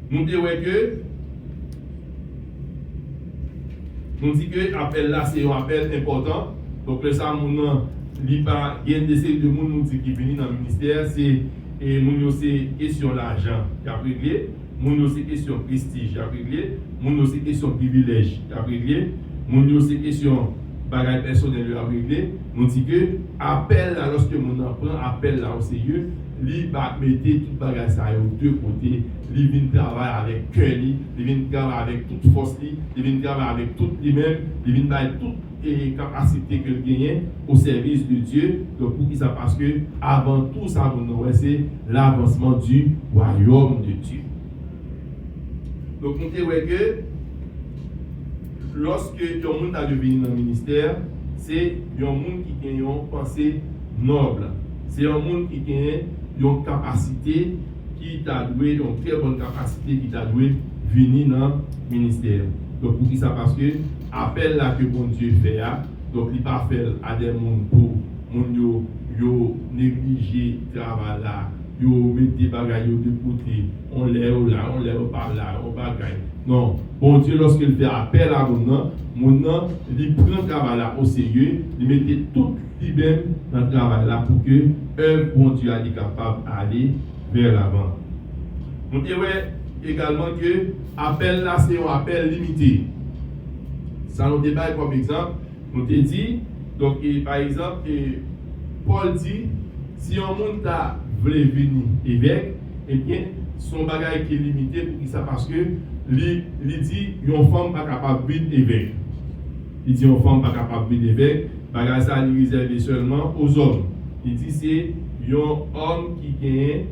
Nous disons que l'appel là, c'est un appel important. Donc, le ça, il y a des séries de gens qui viennent dans le ministère, c'est question l'argent qui a réglé, c'est question prestige qui a réglé, c'est question privilège qui a réglé, c'est question bagage personnel qui a réglé. On dit que appel là, lorsque on prend appel là au sérieux, il va mettre tout bagage ça aux deux côtés, il vient travailler avec cœur, il vient travailler avec toute force, il vient travailler avec tout lui-même, il vient travailler toute et capacité que gagne au service de Dieu. Donc pour qui ça? Parce que avant tout ça, c'est l'avancement du royaume de Dieu. Donc nous disons que lorsque un monde a devenu dans le ministère, c'est un monde qui a une pensée noble. C'est un monde qui a une capacité qui t'a doué, une très bonne capacité qui t'a doué venir dans le ministère. Donc pour qui ça? Parce que appel là que bon Dieu fait, donc il pas fait à des monde pour moun yo négliger travail là, yo mettre des bagages de côté, on l'air là, on l'air par là, on bagaille. Non, bon Dieu lorsqu'il fait appel à mon il prend le travail là au sérieux, il mettait tout lui-même dans le travail là pour que bon Dieu soit capable d'aller vers l'avant. On dit également que appel là c'est un appel limité. Ça nous débat comme exemple, on te dit donc par exemple Paul dit si un monde ta veut venir évêque, eh bien son bagage qui est limité pour qui ça parce que il dit une femme pas capable de venir évêque. Il dit une femme pas capable de venir évêque, bagage ça il réservé seulement aux hommes. Il dit c'est un homme qui est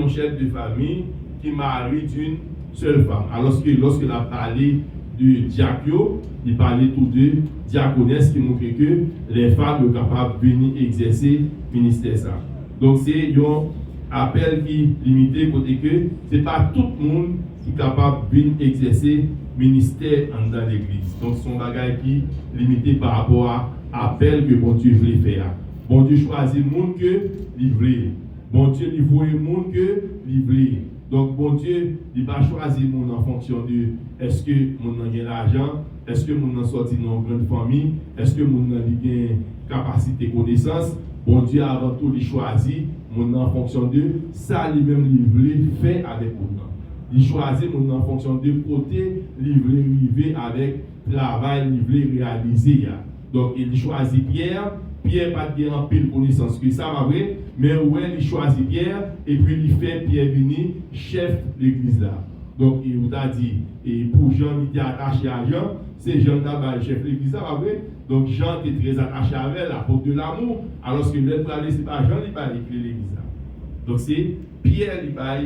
un chef de famille qui marie d'une seule femme. Alors que lorsqu'il a parlé de diacre, il parlait tout de diaconesse qui montre que les femmes sont capables de venir exercer le ministère. Ça. Donc c'est un appel qui est limité côté que ce n'est pas tout le monde qui est capable de venir exercer le ministère dans l'église. Donc c'est un bagage qui est limité par rapport à l'appel que bon Dieu veut faire. Bon Dieu choisit le monde que il veut. Bon Dieu il voit le monde que il veut. Donc, bon Dieu, il va choisir le monde en fonction de est-ce que mon a de l'argent, est-ce que mon a sorti dans une grande famille, est-ce que mon a une capacité de connaissance. Bon Dieu, avant tout, il choisit mon en fonction de ça, lui-même, il veut faire avec mon. Il choisit mon en fonction de côté, il veut arriver avec travail, il veut réaliser. Donc, il choisit Pierre. Pierre pas de en pile connaissance que ça va vrai, mais ouais, il choisit Pierre et puis il fait Pierre venir chef de l'église là. Donc il vous a dit, et pour Jean, il était attaché à Jean, c'est Jean d'abord le chef de l'église, ça va vrai. Donc Jean était très attaché avec elle, l'apôtre de l'amour, alors que l'autre parler, c'est pas Jean, il parle de l'église là. Donc c'est Pierre qui parle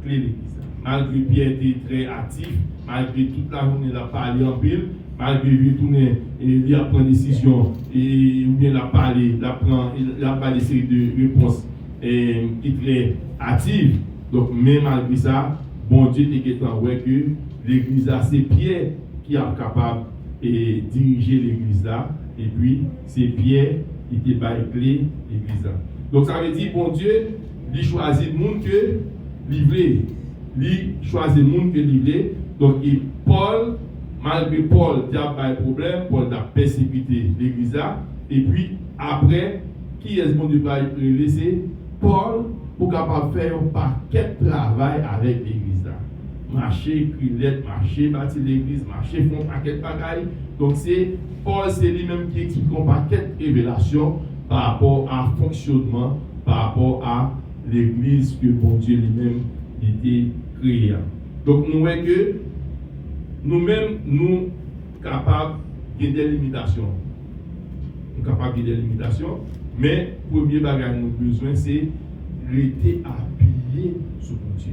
de l'église là. Malgré Pierre était très actif, malgré toute la journée, il a parlé en pile. Malgré lui tourner et il prend des décisions et ou bien il a pas des séries de réponses qui est très active. Donc même malgré ça, bon Dieu est ouais que l'église là c'est Pierre qui est capable de diriger l'église là et puis c'est Pierre qui était par clé l'église là. Donc ça veut dire bon Dieu il choisit le monde que livré, il choisit le monde que livré. Donc Paul malgré Paul, il y a pas de problème, Paul a persécuté l'église là. Et puis, après, qui est-ce qu'on doit laisser Paul pour capable faire un paquet de travail avec l'église là. Marcher, écrire lettres, marcher, bâtir l'église, marcher, faire un paquet de bagailles. Donc, c'est Paul, c'est lui-même qui explique un paquet de révélations par rapport à fonctionnement, par rapport à l'église que bon Dieu lui-même était créé. Donc, nous voyons que nous-mêmes, nous capables de des limitations. Nous capables de des limitations, mais le premier bagage nous besoin, c'est rester appuyé sur mon Dieu.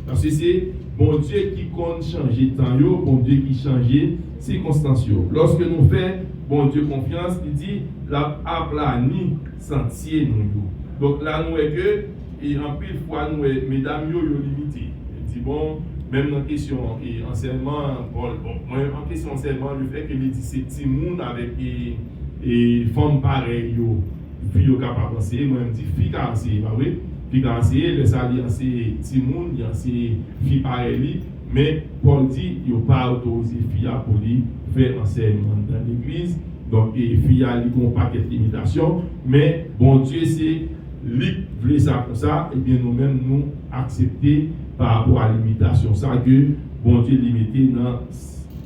Parce que c'est bon Dieu qui compte changer temps, bon Dieu qui change circonstances. Lorsque nous faisons bon Dieu confiance, il dit la aplani sentier nous. Donc là, nous voyons que, et en pile fois, nous mesdames, nous limité. Il dit bon, même dans la question enseignement, en question enseignement, le fait que les 17 petits monde avec et femmes pareilles, filles capables de penser, moi je dis filles qui enseigner, pas vrai? Filles qui enseigner, le salaire c'est petits monde, il y a ces filles pareilles, mais Paul dit il n'y a pas autorisé filles pour lui faire enseignement dans l'église, donc les filles ont un paquet de limitations, mais bon Dieu c'est lui voulait ça comme ça, et bien nous-mêmes nous accepter par rapport à l'imitation. Ça que bon Dieu limité dans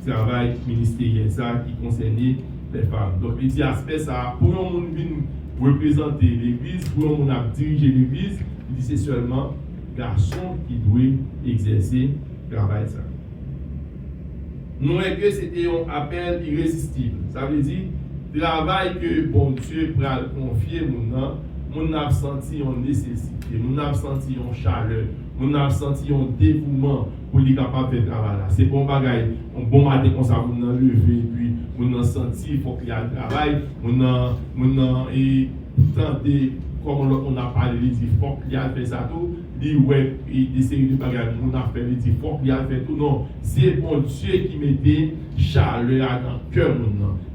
le travail ministériel ça qui concernait les femmes. Donc il dit aspect ça, pour un monde venir représenter l'église, pour un monde diriger l'église, il dit c'est seulement garçon qui doit exercer le travail ça. Nous voyons que c'était un appel irrésistible. Ça veut dire travail que bon Dieu pourra confier mon a senti une nécessité, mon a senti une chaleur, mon a senti un dévouement pour les capables de faire travail là. C'est bon bagaille, un bon matin comme ça, mon a levé, puis mon a senti il faut qu'il y ait le travail, mon a et tenté comme on a parlé, il dit, faut qu'il y a fait ça tout, il dit, ouais, des séries de bagages, on a fait, il dit, faut qu'il y a fait tout. Non, c'est bon Dieu qui mettait chaleur dans le cœur,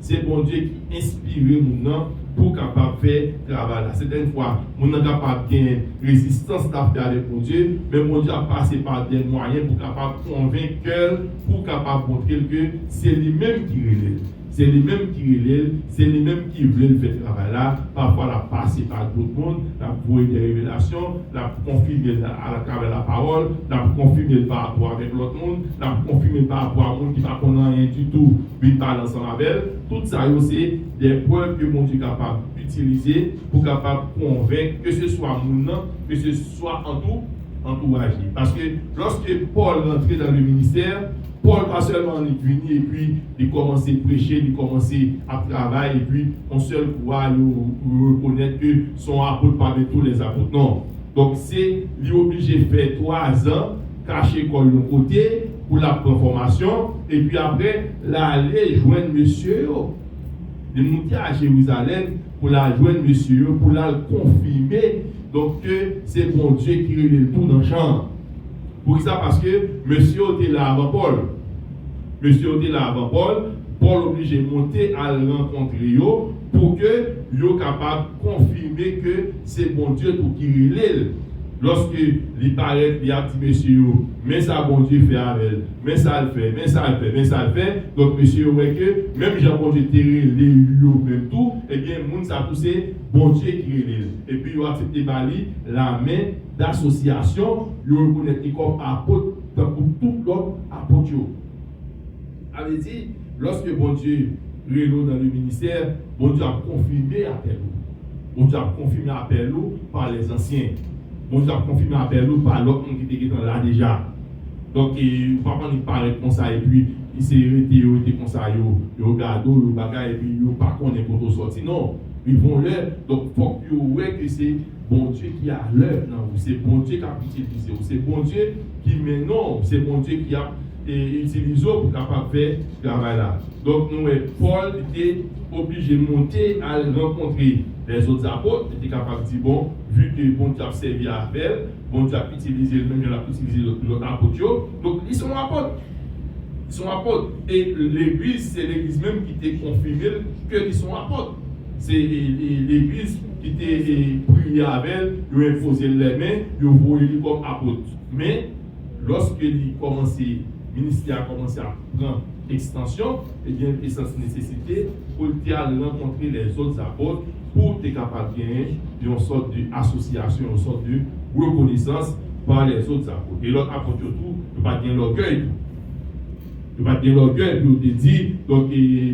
c'est bon Dieu qui inspire nous pour capable faire travail. Certaines fois, on n'est capable de gagner résistance d'affaire avec mon Dieu, mais mon Dieu a passé par des moyens pour capable convaincre, pour capable montrer que c'est lui-même qui relève. C'est lui-même qui relève, c'est lui-même qui veut faire travail là. Parfois, la passer par d'autres mondes, la trouver des révélations, la confirmer à travers la parole, la confirmer par rapport avec l'autre monde, la confirmer par rapport à un monde qui ne connaît rien du tout, puis parle ensemble avec elle. Tout ça, c'est des preuves que mon Dieu est capable d'utiliser pour capable convaincre que ce soit mon nom, que ce soit entouragé. Parce que lorsque Paul rentrait dans le ministère, Paul pas seulement est venu et puis il commençait à prêcher, il commençait à travailler et puis on seul pouvoir reconnaître que son apôtre parmi tous les apôtres. Non. Donc c'est lui obligé de faire 3 ans, cacher l'école de côté pour la formation et puis après l'aller joindre monsieur. De monter à Jérusalem pour la joindre monsieur, pour la confirmer. Donc que c'est bon Dieu qui relève tout dans le champ. Pour ça, parce que monsieur était là avant Paul. Monsieur était là avant Paul. Paul obligé de monter à le rencontrer pour que yo capable de confirmer que c'est bon Dieu tout qui relève. Lorsque il paraît, il a dit monsieur, mais ça bon Dieu fait avec elle, mais ça le fait, mais ça le fait, mais ça le fait. Donc monsieur, ouais que même Jean bon Dieu terré les lieux même tout, et bien moun ça tout c'est bon Dieu qui relève. Et puis il a accepté Bali la main d'association, il reconnaît comme apôtre dans tout l'autre apôtre. Avait dit lorsque bon Dieu relève dans le ministère, bon Dieu a confirmé appel. Bon Dieu a confirmé appel par les anciens. Bon Dieu a confirmé appel par l'autre qui était là déjà. Donc, papa nous parle comme ça, et puis il s'est arrêté comme ça, il regarde, il bagaille, et puis il ne sait pas qu'on est contre sortir. Non, ils vont l'heure. Donc, il faut que c'est bon Dieu qui a l'heure. C'est bon Dieu qui a utilisé. C'est bon Dieu qui met non. C'est bon Dieu qui a utilisé pour capable faire ce travail là. Donc, nous, Paul était obligé de monter à rencontrer les autres apôtres, était capable de dire, bon, vu que bon Dieu a servi à elle, bon Dieu a utilisé le même, il a utilisé l'autre apôtre, donc ils sont apôtres. Ils sont apôtres. Et l'église, c'est l'église même qui était confirmée qu'ils sont apôtres. C'est l'église qui était priée avec elle, ils ont imposé les mains, ils ont voulu comme apôtre. Mais lorsque le ministère a commencé à prendre extension, et bien, il y a cette nécessité pour rencontrer les autres apôtres pour être capable de gagner une sorte d'association, une sorte de reconnaissance par les autres apôtres. Et l'autre apôtre, tout, ne pas gagner l'orgueil. Ne pas gagner l'orgueil, puis on te dit, donc,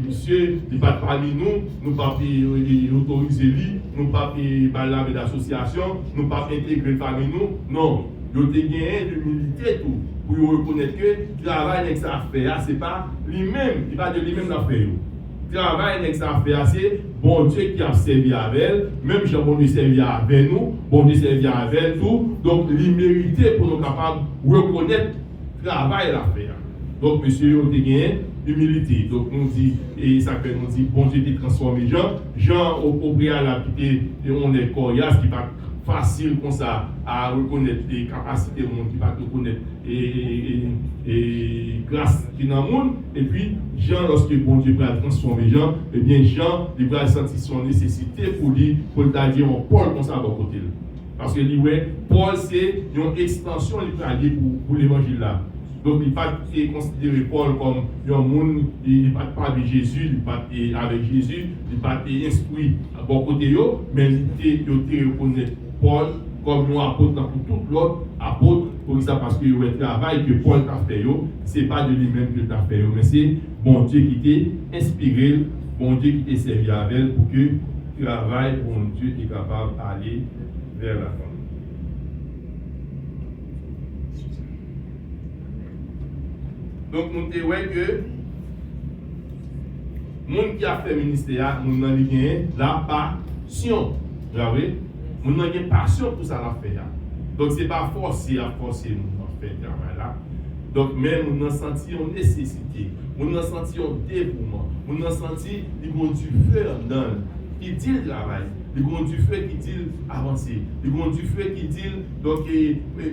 monsieur, il ne pas parmi nous, nous ne pas autoriser lui, nous ne pas parler d'association, nous ne pas intégrer parmi nous. Non, il te gagner l'humilité tout. Pour reconnaître que le travail n'est que ça fait, ce n'est pas lui-même, il va de lui-même l'affaire. Le travail n'est que ça fait, c'est bon Dieu qui a servi avec elle, même si bon Dieu servi avec nous, bon Dieu servi avec tout, donc l'immérité pour nous capables de reconnaître le travail l'affaire. Donc, monsieur, on a gagné humilité. Donc, on dit, et ça fait, on dit, bon Dieu t'a transformé Jean au préalable, on est coriace, qui va facile comme ça à reconnaître les capacités du monde qui va reconnaître et grâce qui dans le monde. Et puis Jean, lorsque bon Dieu va transformer Jean, et bien Jean il va sentir son nécessité pour lui pour dire un Paul comme ça à côté. Parce que Paul c'est une extension pour l'évangile là. Donc, il n'est pas considéré Paul comme un monde, il n'est pas parlé de Jésus, il n'est pas avec Jésus, il n'est pas instruit à bon côté, mais il était reconnu Paul comme un apôtre dans tout l'autre apôtre, pour ça parce que le travail que Paul a fait, ce n'est pas de lui-même que tu as fait, mais c'est bon Dieu qui t'a inspiré, bon Dieu qui t'a servi avec elle pour que le travail, bon Dieu est capable d'aller vers la fin. Donc, nous disons que les gens qui a fait le ministère, nous avons la passion. Nous avons une passion pour ça à faire. Donc, ce n'est pas forcé à forcer nous à faire ce travail-là. Donc, même nous avons senti une nécessité, nous avons senti un dévouement, nous avons senti du feu dans qui dit le travail. Il y a du feu qui dit avancer. Il y a du feu qui dit, donc,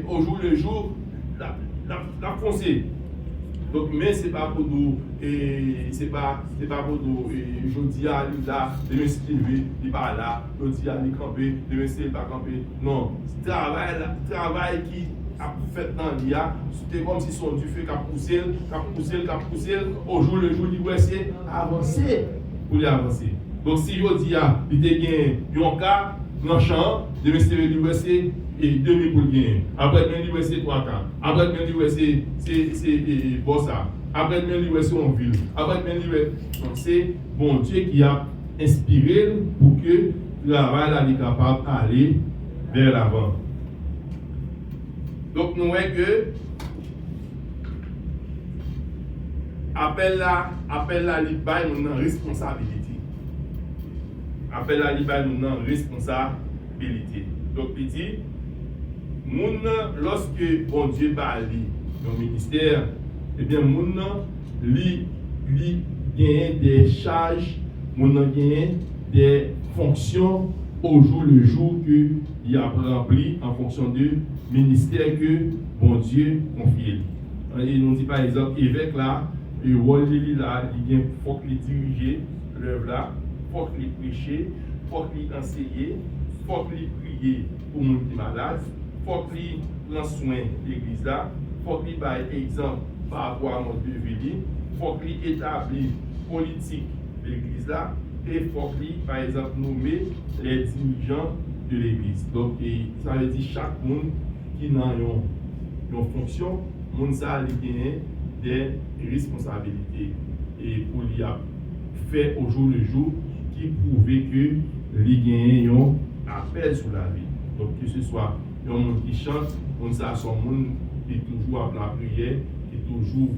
au jour le jour, la foncée. Donc, mais ce n'est pas pour nous, c'est pas pour nous, je dis à lui là, demain c'est levé, il pas là, je dis à lui camper, demain c'est pas camper. Non, travail qui a fait dans l'IA, c'était comme si son du feu qui a poussé, au jour le jour, il doit essayer d'avancer pour avancer. Donc, si je dis à lui, il y a un cas, dans le champ, demain c'est l'université. Et 2000 pour le gagner. Après, il c'est 3 cas. Après, c'est Bossa. Après, c'est en ville. Après, donc c'est bon Dieu qui a inspiré pour que le travail soit capable d'aller vers l'avant. Donc, nous voyons que appel à l'IBA, nous avons responsabilité. Appel à l'IBA, nous avons responsabilité. Donc, il dit, lorsque bon Dieu parle dans le ministère, eh bien, moun li gagne des charges, moun gagne des fonctions au jour le jour que il a rempli en fonction du ministère que bon Dieu confie. Il nous dit par exemple, évêque là, et Wally là, il faut qu'il dirige l'œuvre là, faut qu'il prêche, faut qu'il enseigne, faut qu'il prie pour les gens qui sont malades. Il faut qu'il prenne soin de l'église là, il faut qu'il par exemple par rapport à mon vie, il faut qu'il établisse politique de l'église là, et il faut qu'il par exemple nommer les dirigeants de l'église. Donc ça veut dire chaque monde qui a une fonction, monde ça a des responsabilités et pour lui faire au jour le jour qui prouve que les gagne un appel sur la vie. Donc que ce soit un monde qui chante, on ça son monde qui est toujours à la prière, qui est toujours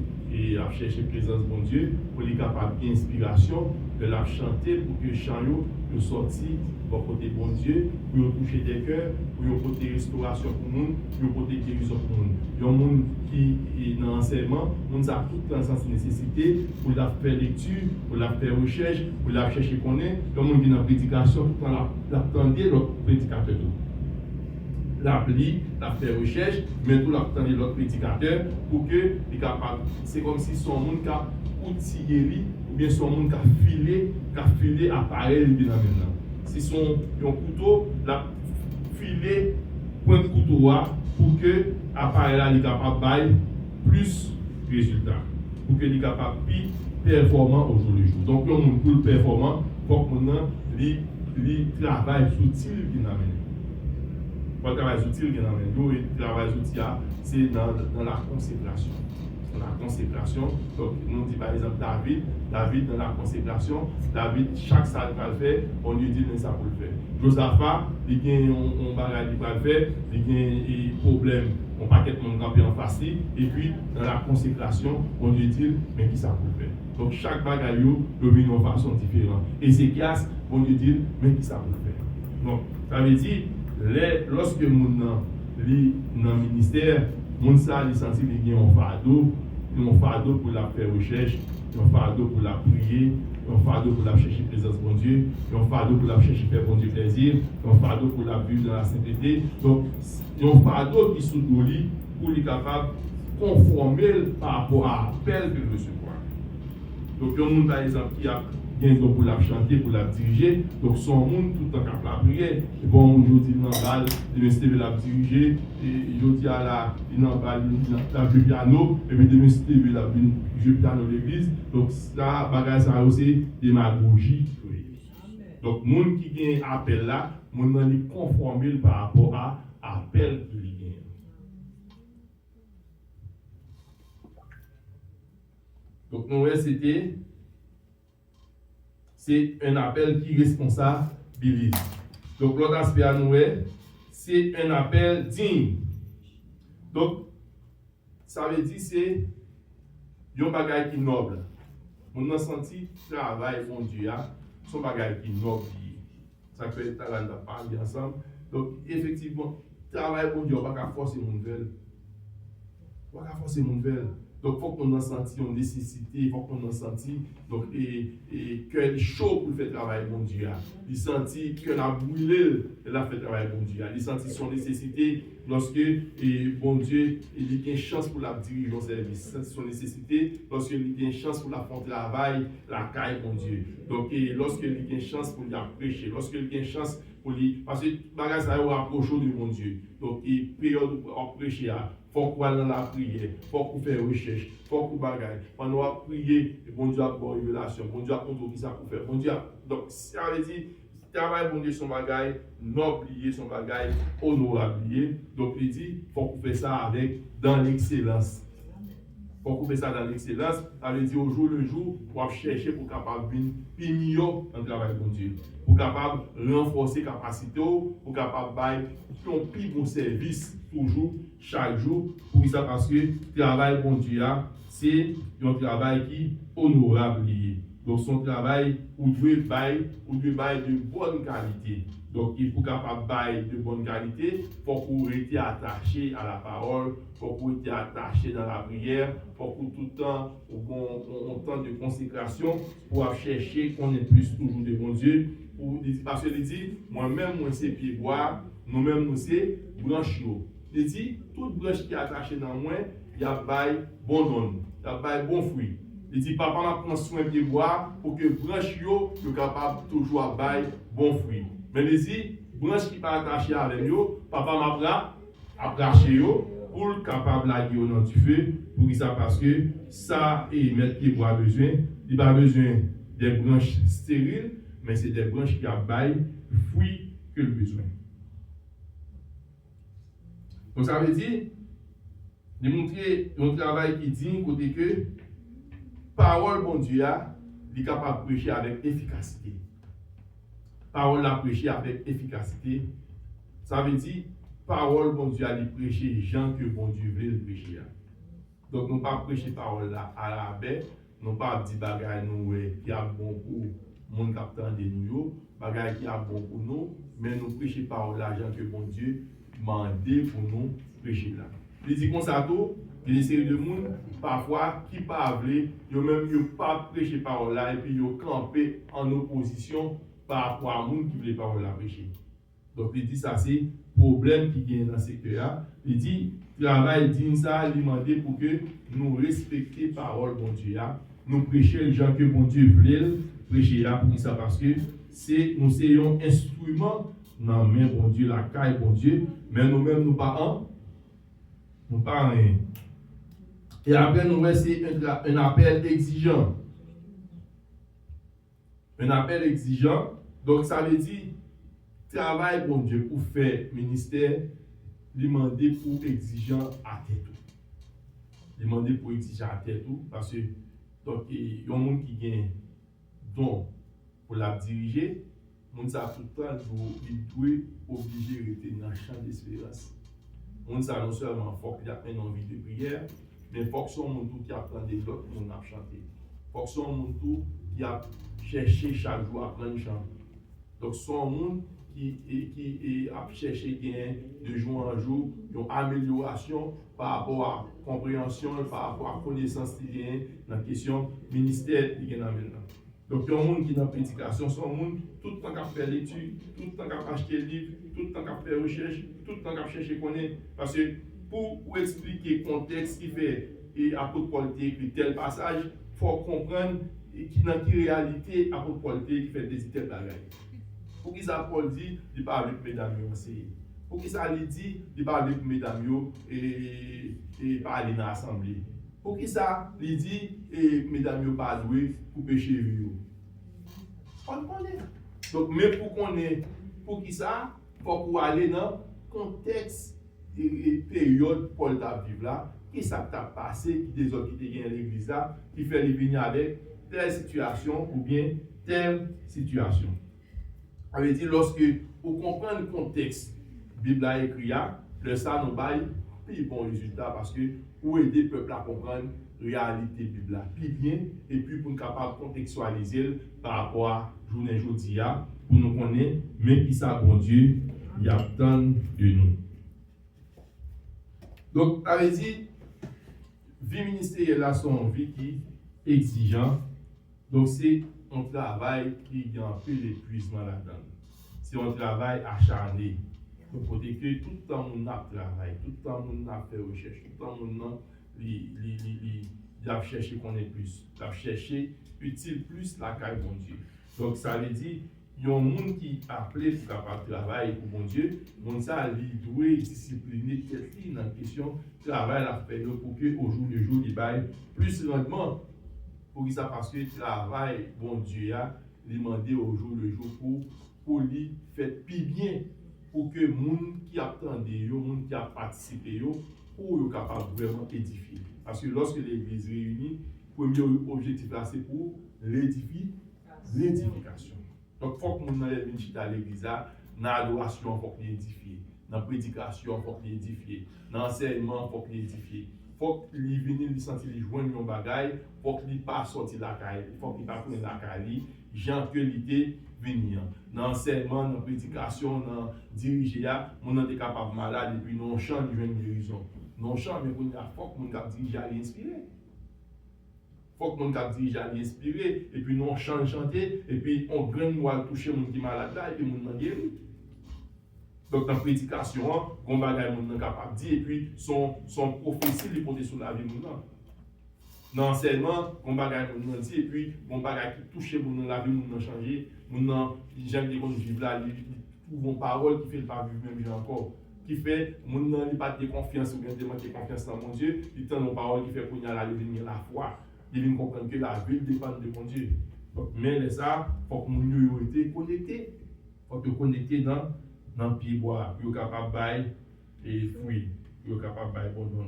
à chercher la présence de mon Dieu, pour les capables d'inspiration, de la chanter pour que le chant soit sorti pour côté bon Dieu, pour toucher des cœurs, pour apporter restauration pour le monde, pour apporter guérison pour le monde. Il y a un monde qui est dans l'enseignement, on a toute la nécessité pour la faire lecture, pour la faire recherche, pour la chercher connaître. Il y a un monde qui est dans la prédication, tout le temps l'attendait le prédicateur. L'appli, la faire recherche, mais tout l'attendait l'autre prédicateur pour que les capables. C'est comme si son monde a outillé ou bien son monde a filé appareil maintenant. Si son un couteau, la filé point de couteau pour que l'appareil est capable de faire plus de résultats, pour que soit capable de plus performant au jour le jour. Donc, un monde plus performant, il faut qu'on travaille subtil qui n'amène. Le travail utile qui est dans le travail utile, c'est dans la consécration. Dans la consécration, donc nous dit par exemple David dans la consécration, David, chaque salle qu'il fait, on lui dit ça pour le faire. Josaphat, il y a un bagage qu'il va le faire, il y a un problème, on paquet de monde camper en face, et puis dans la consécration, on lui dit mais qui ça pour le faire. Donc chaque bagage devient d'une façon différente. Ézéchias, on lui dit mais qui ça pour le faire. Donc ça veut dire lorsque mon dans le ministère, mon ça il senti qu'il y a un fardeau pour la faire recherche, un fardeau pour la prier, un fardeau pour la chercher présence de Dieu, un fardeau pour la chercher faire bon Dieu plaisir, un fardeau pour la vivre dans la sainteté. Donc un fardeau qui sous lui pour lui capable de conformer par rapport à l'appel qu'il recevoir. Donc un monde par exemple qui a pour la chanter, pour la diriger. Donc, son monde tout le temps capable de prier. Et bon, aujourd'hui, il a de la diriger. Et aujourd'hui, il a joué piano. Et puis, il a joué piano de l'église. Donc, ça, bagage, ça aussi démagogie. Donc, le monde qui gagne appel là, le monde est conformé par rapport à l'appel que lui gagne. Donc, nous, c'est un appel qui responsabilise. Donc, l'autre aspect à nous, c'est un appel digne. Donc, ça veut dire que c'est un bagage qui est noble. On a senti le travail, mon Dieu, c'est un bagage qui est noble. Ça peut être talent de parler ensemble. Donc, effectivement, le travail, mon Dieu, on ne va pas forcer mon nouvel. On ne va pas forcer mon nouvel. Donc, il faut qu'on en senti une nécessité, il faut qu'on en senti donc, et cœur chaud pour faire travail, mon Dieu. Il sentit que la brûlée, elle a fait travail, mon Dieu. Il sentit son nécessité lorsque, bon Dieu, il a une chance pour la diriger au service. Il sentit son nécessité lorsqu'il a une chance pour la faire travail, la caille, mon Dieu. Donc, lorsqu'il a une chance pour la prêcher, lorsqu'il a une chance pour lui, parce que bagage ça va approcher de mon Dieu. Donc, il période pour prêcher, il faut qu'on aille dans la prière, il faut qu'on fasse recherche, il faut qu'on bagaille. Pendant qu'on prier, bon Dieu a une révélation, bon Dieu a contrôlé ça pour faire. Bon Dieu donc, ça veut dire, travail, bon Dieu, son bagaille, non oublier son bagaille, honorable. Donc, il dit, il faut qu'on fasse ça avec, dans l'excellence. Pour couper ça dans l'excellence, ça veut dire au jour le jour, pour chercher pour capable venir mieux dans le travail de Dieu. Pour capable renforcer la capacité, pour capable faire un plus bon service toujours, chaque jour, pour ça parce que le travail de Dieu, c'est un travail qui est honorable. Donc son travail, on doit faire de bonne qualité. Donc, il faut capable de bonne qualité, pour qu'on reste attaché à la parole, pour qu'on reste attaché dans la prière, pour qu'on tout le temps, on temps de consécration, pour chercher qu'on ait plus toujours de bon Dieu. Parce qu'il dit, moi-même, moi, c'est pieds bois, nous-mêmes, nous, c'est branche. Il dit, toute branche qui est attachée dans moi, il y a bon don, il y a bon fruit. Il dit, papa m'a prend soin de bois pour que branche yo soit capable toujours à bailler bon fruit. Mais il dit, branche qui pas attachée avec yo, papa m'a pris attaché yo pour capable laguer dans du feu pour ça parce que ça et mettre qui bois besoin, il pas besoin des branches stériles, mais c'est des branches qui a bail fruit que le besoin. Donc ça veut dire démontrer un travail qui dit côté que parole bon Dieu est capable de prêcher avec efficacité. Parole la prêcher avec efficacité. Ça veut dire parole bon Dieu est prêcher gens que bon Dieu veut le prêcher. Donc nous pas prêcher parole là à la baie, nous pas dire bagaille nous qui a bon pour monde captant de nous, bagaille qui a bon pour nous, mais nous prêcher parole là gens que bon Dieu mandé pour nous prêcher là. Il dit comme ça tout, il y a des séries de monde parfois qui parlent, ils même pas prêcher parole là et puis ils campé en opposition par rapport à monde qui veut parole là prêcher. Donc il dit ça c'est problème qui vient dans ce secteur. Il dit travail dit ça, il demande pour que nous respections parole bon Dieu nous prêcher les gens que bon Dieu veut prêcher là pour ça parce que c'est nous soyons instrument dans main bon Dieu la caille bon Dieu mais nous-mêmes nous pas rien. Et après nous c'est un appel exigeant. Un appel exigeant. Donc ça veut dire travail bon Dieu pour faire ministère, demander pour exigeant à tête tout. Demander pour exigeant à tête tout parce que donc il y a un monde qui gagne don pour la diriger, monde ça tout le temps il doit obligé de rester dans le champ d'espérance. Monde ça non seulement faut qu'il ait une envie de prière, mais faut que son monde qui apprend des autres monde à chanter. Faut que son monde qui a cherché chaque jour à apprendre chant. Donc son monde qui a cherché de jour en jour une amélioration par rapport à la compréhension, par rapport à la connaissance qui vient dans la question ministère qui vient maintenant. Donc il y a un monde qui est dans la prédication, c'est un monde tout le temps qui a fait l'étude, tout le temps qui a acheté le livre, tout le temps qui a fait recherche, tout le temps qui a cherché connaître. Parce que pour expliquer le contexte qui fait et apôtre Paul écrit tel passage, il faut comprendre dans quelle réalité apôtre Paul qui fait des tel bagages. Pour qui ça Paul dit, il parle avec mesdames enseigner. Pour qui ça lui dit, il parle avec mesdames et parler dans l'assemblée. Pour qui ça lui dit, mesdames pas doué pour pécher vieux. On connaît. Donc mais pour qui ça, pour aller dans le contexte et période Paul t'a vivre là, qui ça t'a passé, qui des autres qui te gagnent l'église là, qui fait les venir avec telle situation ou bien telle situation. Ça veut dire lorsque vous comprenez le contexte, la Bible a écrit, le ça nous baille plus bon résultat parce que pour aider le peuple à comprendre la réalité de la Bible plus bien et puis pour nous capable de contextualiser par rapport à journée aujourd'hui pour nous connaître, mais qui ça bon Dieu, il y a tant de nous. Donc, ça veut dire, vie ministérielle là, son vie qui est exigeante. Donc, c'est un travail qui a un peu d'épuisement là-dedans. C'est un travail acharné. Donc, côté que tout le temps, on a travail, tout le temps, on a fait recherche, tout le temps, on a cherché qu'on ait plus, on a cherché utile plus la caille bon Dieu. Donc, ça veut dire, il y a un monde qui a appelé pour capable travailler pour bon Dieu, donc ça, il doit discipliner tête dans la question travail à faire pour que au jour le jour, il baille plus rendement. Pour ça, parce que le travail, bon Dieu, a demandé au jour le jour pour lui faire plus bien, pour que les gens qui attendent, les gens qui ont participé, pour être capable de vraiment édifier. Parce que lorsque l'Église réunit, le premier objectif là, c'est pour l'édification. Donc, il faut que nous ayons à l'Église, dans l'adoration, il faut qu'il édifie. Dans la prédication, il faut qu'il édifie. Dans l'enseignement, il faut qu'il édifie. Il faut qu'il vienne sentir les joindre un bagage, il faut qu'il ne pas sortir la caille, il faut qu'il ne pas prendre la caille, Jean que l'idée venir. Dans l'enseignement, dans la prédication, dans la diriger, on est capable de malade et puis non chant, il vient une guérison. Non chant, mais il faut que mon diriger à l'inspirer. Il faut que mon diriger à l'inspirer et puis non chant, chanter et puis on graine noir toucher mon qui est malade là et puis mon guéri. Donc, dans la prédication, on va être capable de dire, et puis son prophétie, il est porté sur la vie. Dans l'enseignement, on va dire, et puis on va qui touche la vie, on changer. J'aime dire qu'on vit là, il trouve une parole qui fait le pas vivre même encore. Qui fait, on n'a pas de confiance, ou bien de manquer confiance dans mon Dieu, il tient une parole qui fait qu'on y a la devenir la foi. Il vient comprendre que la vie dépend de mon Dieu. Donc, mais ça, il faut que nous soyons connectés. Il faut que connectés dans le pied bois, pour être capable de bailler et fruits, pour être capable de bailler bon don.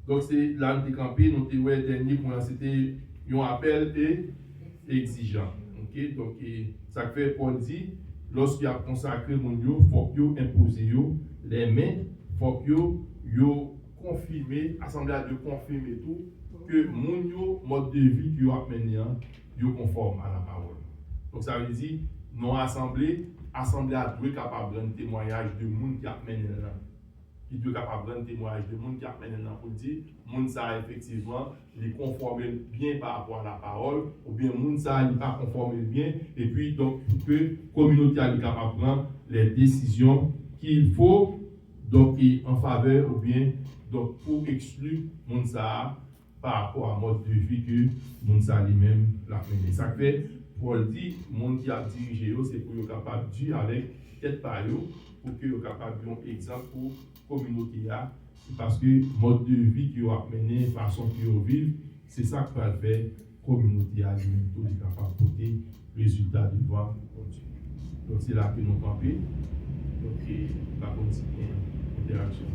Donc, c'est là où nous campé, nous avons le dernier point, c'était un appel et exigeant. Okay? Donc, ça fait Paul dit, lorsqu'il a consacré mon Dieu, il faut qu'il impose les mains, il faut qu'il confirme, assemblée de confirmer tout, que mon mode de vie qui a mené, est conforme à la parole. Donc, ça veut dire, non assemblée à doit être capable de rendre témoignage de monde qui a mené là. Qui doit être capable de rendre témoignage de monde qui a mené là pour dire, monde ça effectivement, il est conforme bien par rapport à la parole, ou bien monde ça n'est pas conforme bien, et puis donc pour que la communauté est capable de prendre les décisions qu'il faut, donc en faveur ou bien donc pour exclure monde ça par rapport à mode de vie que monde ça lui-même l'a mené. Ça fait Paul dit, monde qui a dirigé, c'est pour être capable de dire avec tête par eux, pour que soit capable de donner un exemple pour la communauté. Parce que le mode de vie qui a mené, la façon qui a vivre, c'est ça qui va faire la communauté à lui-même, pour être capable de porter le résultat du voir. Donc c'est là que nous campons. Donc, on va continuer l'interaction.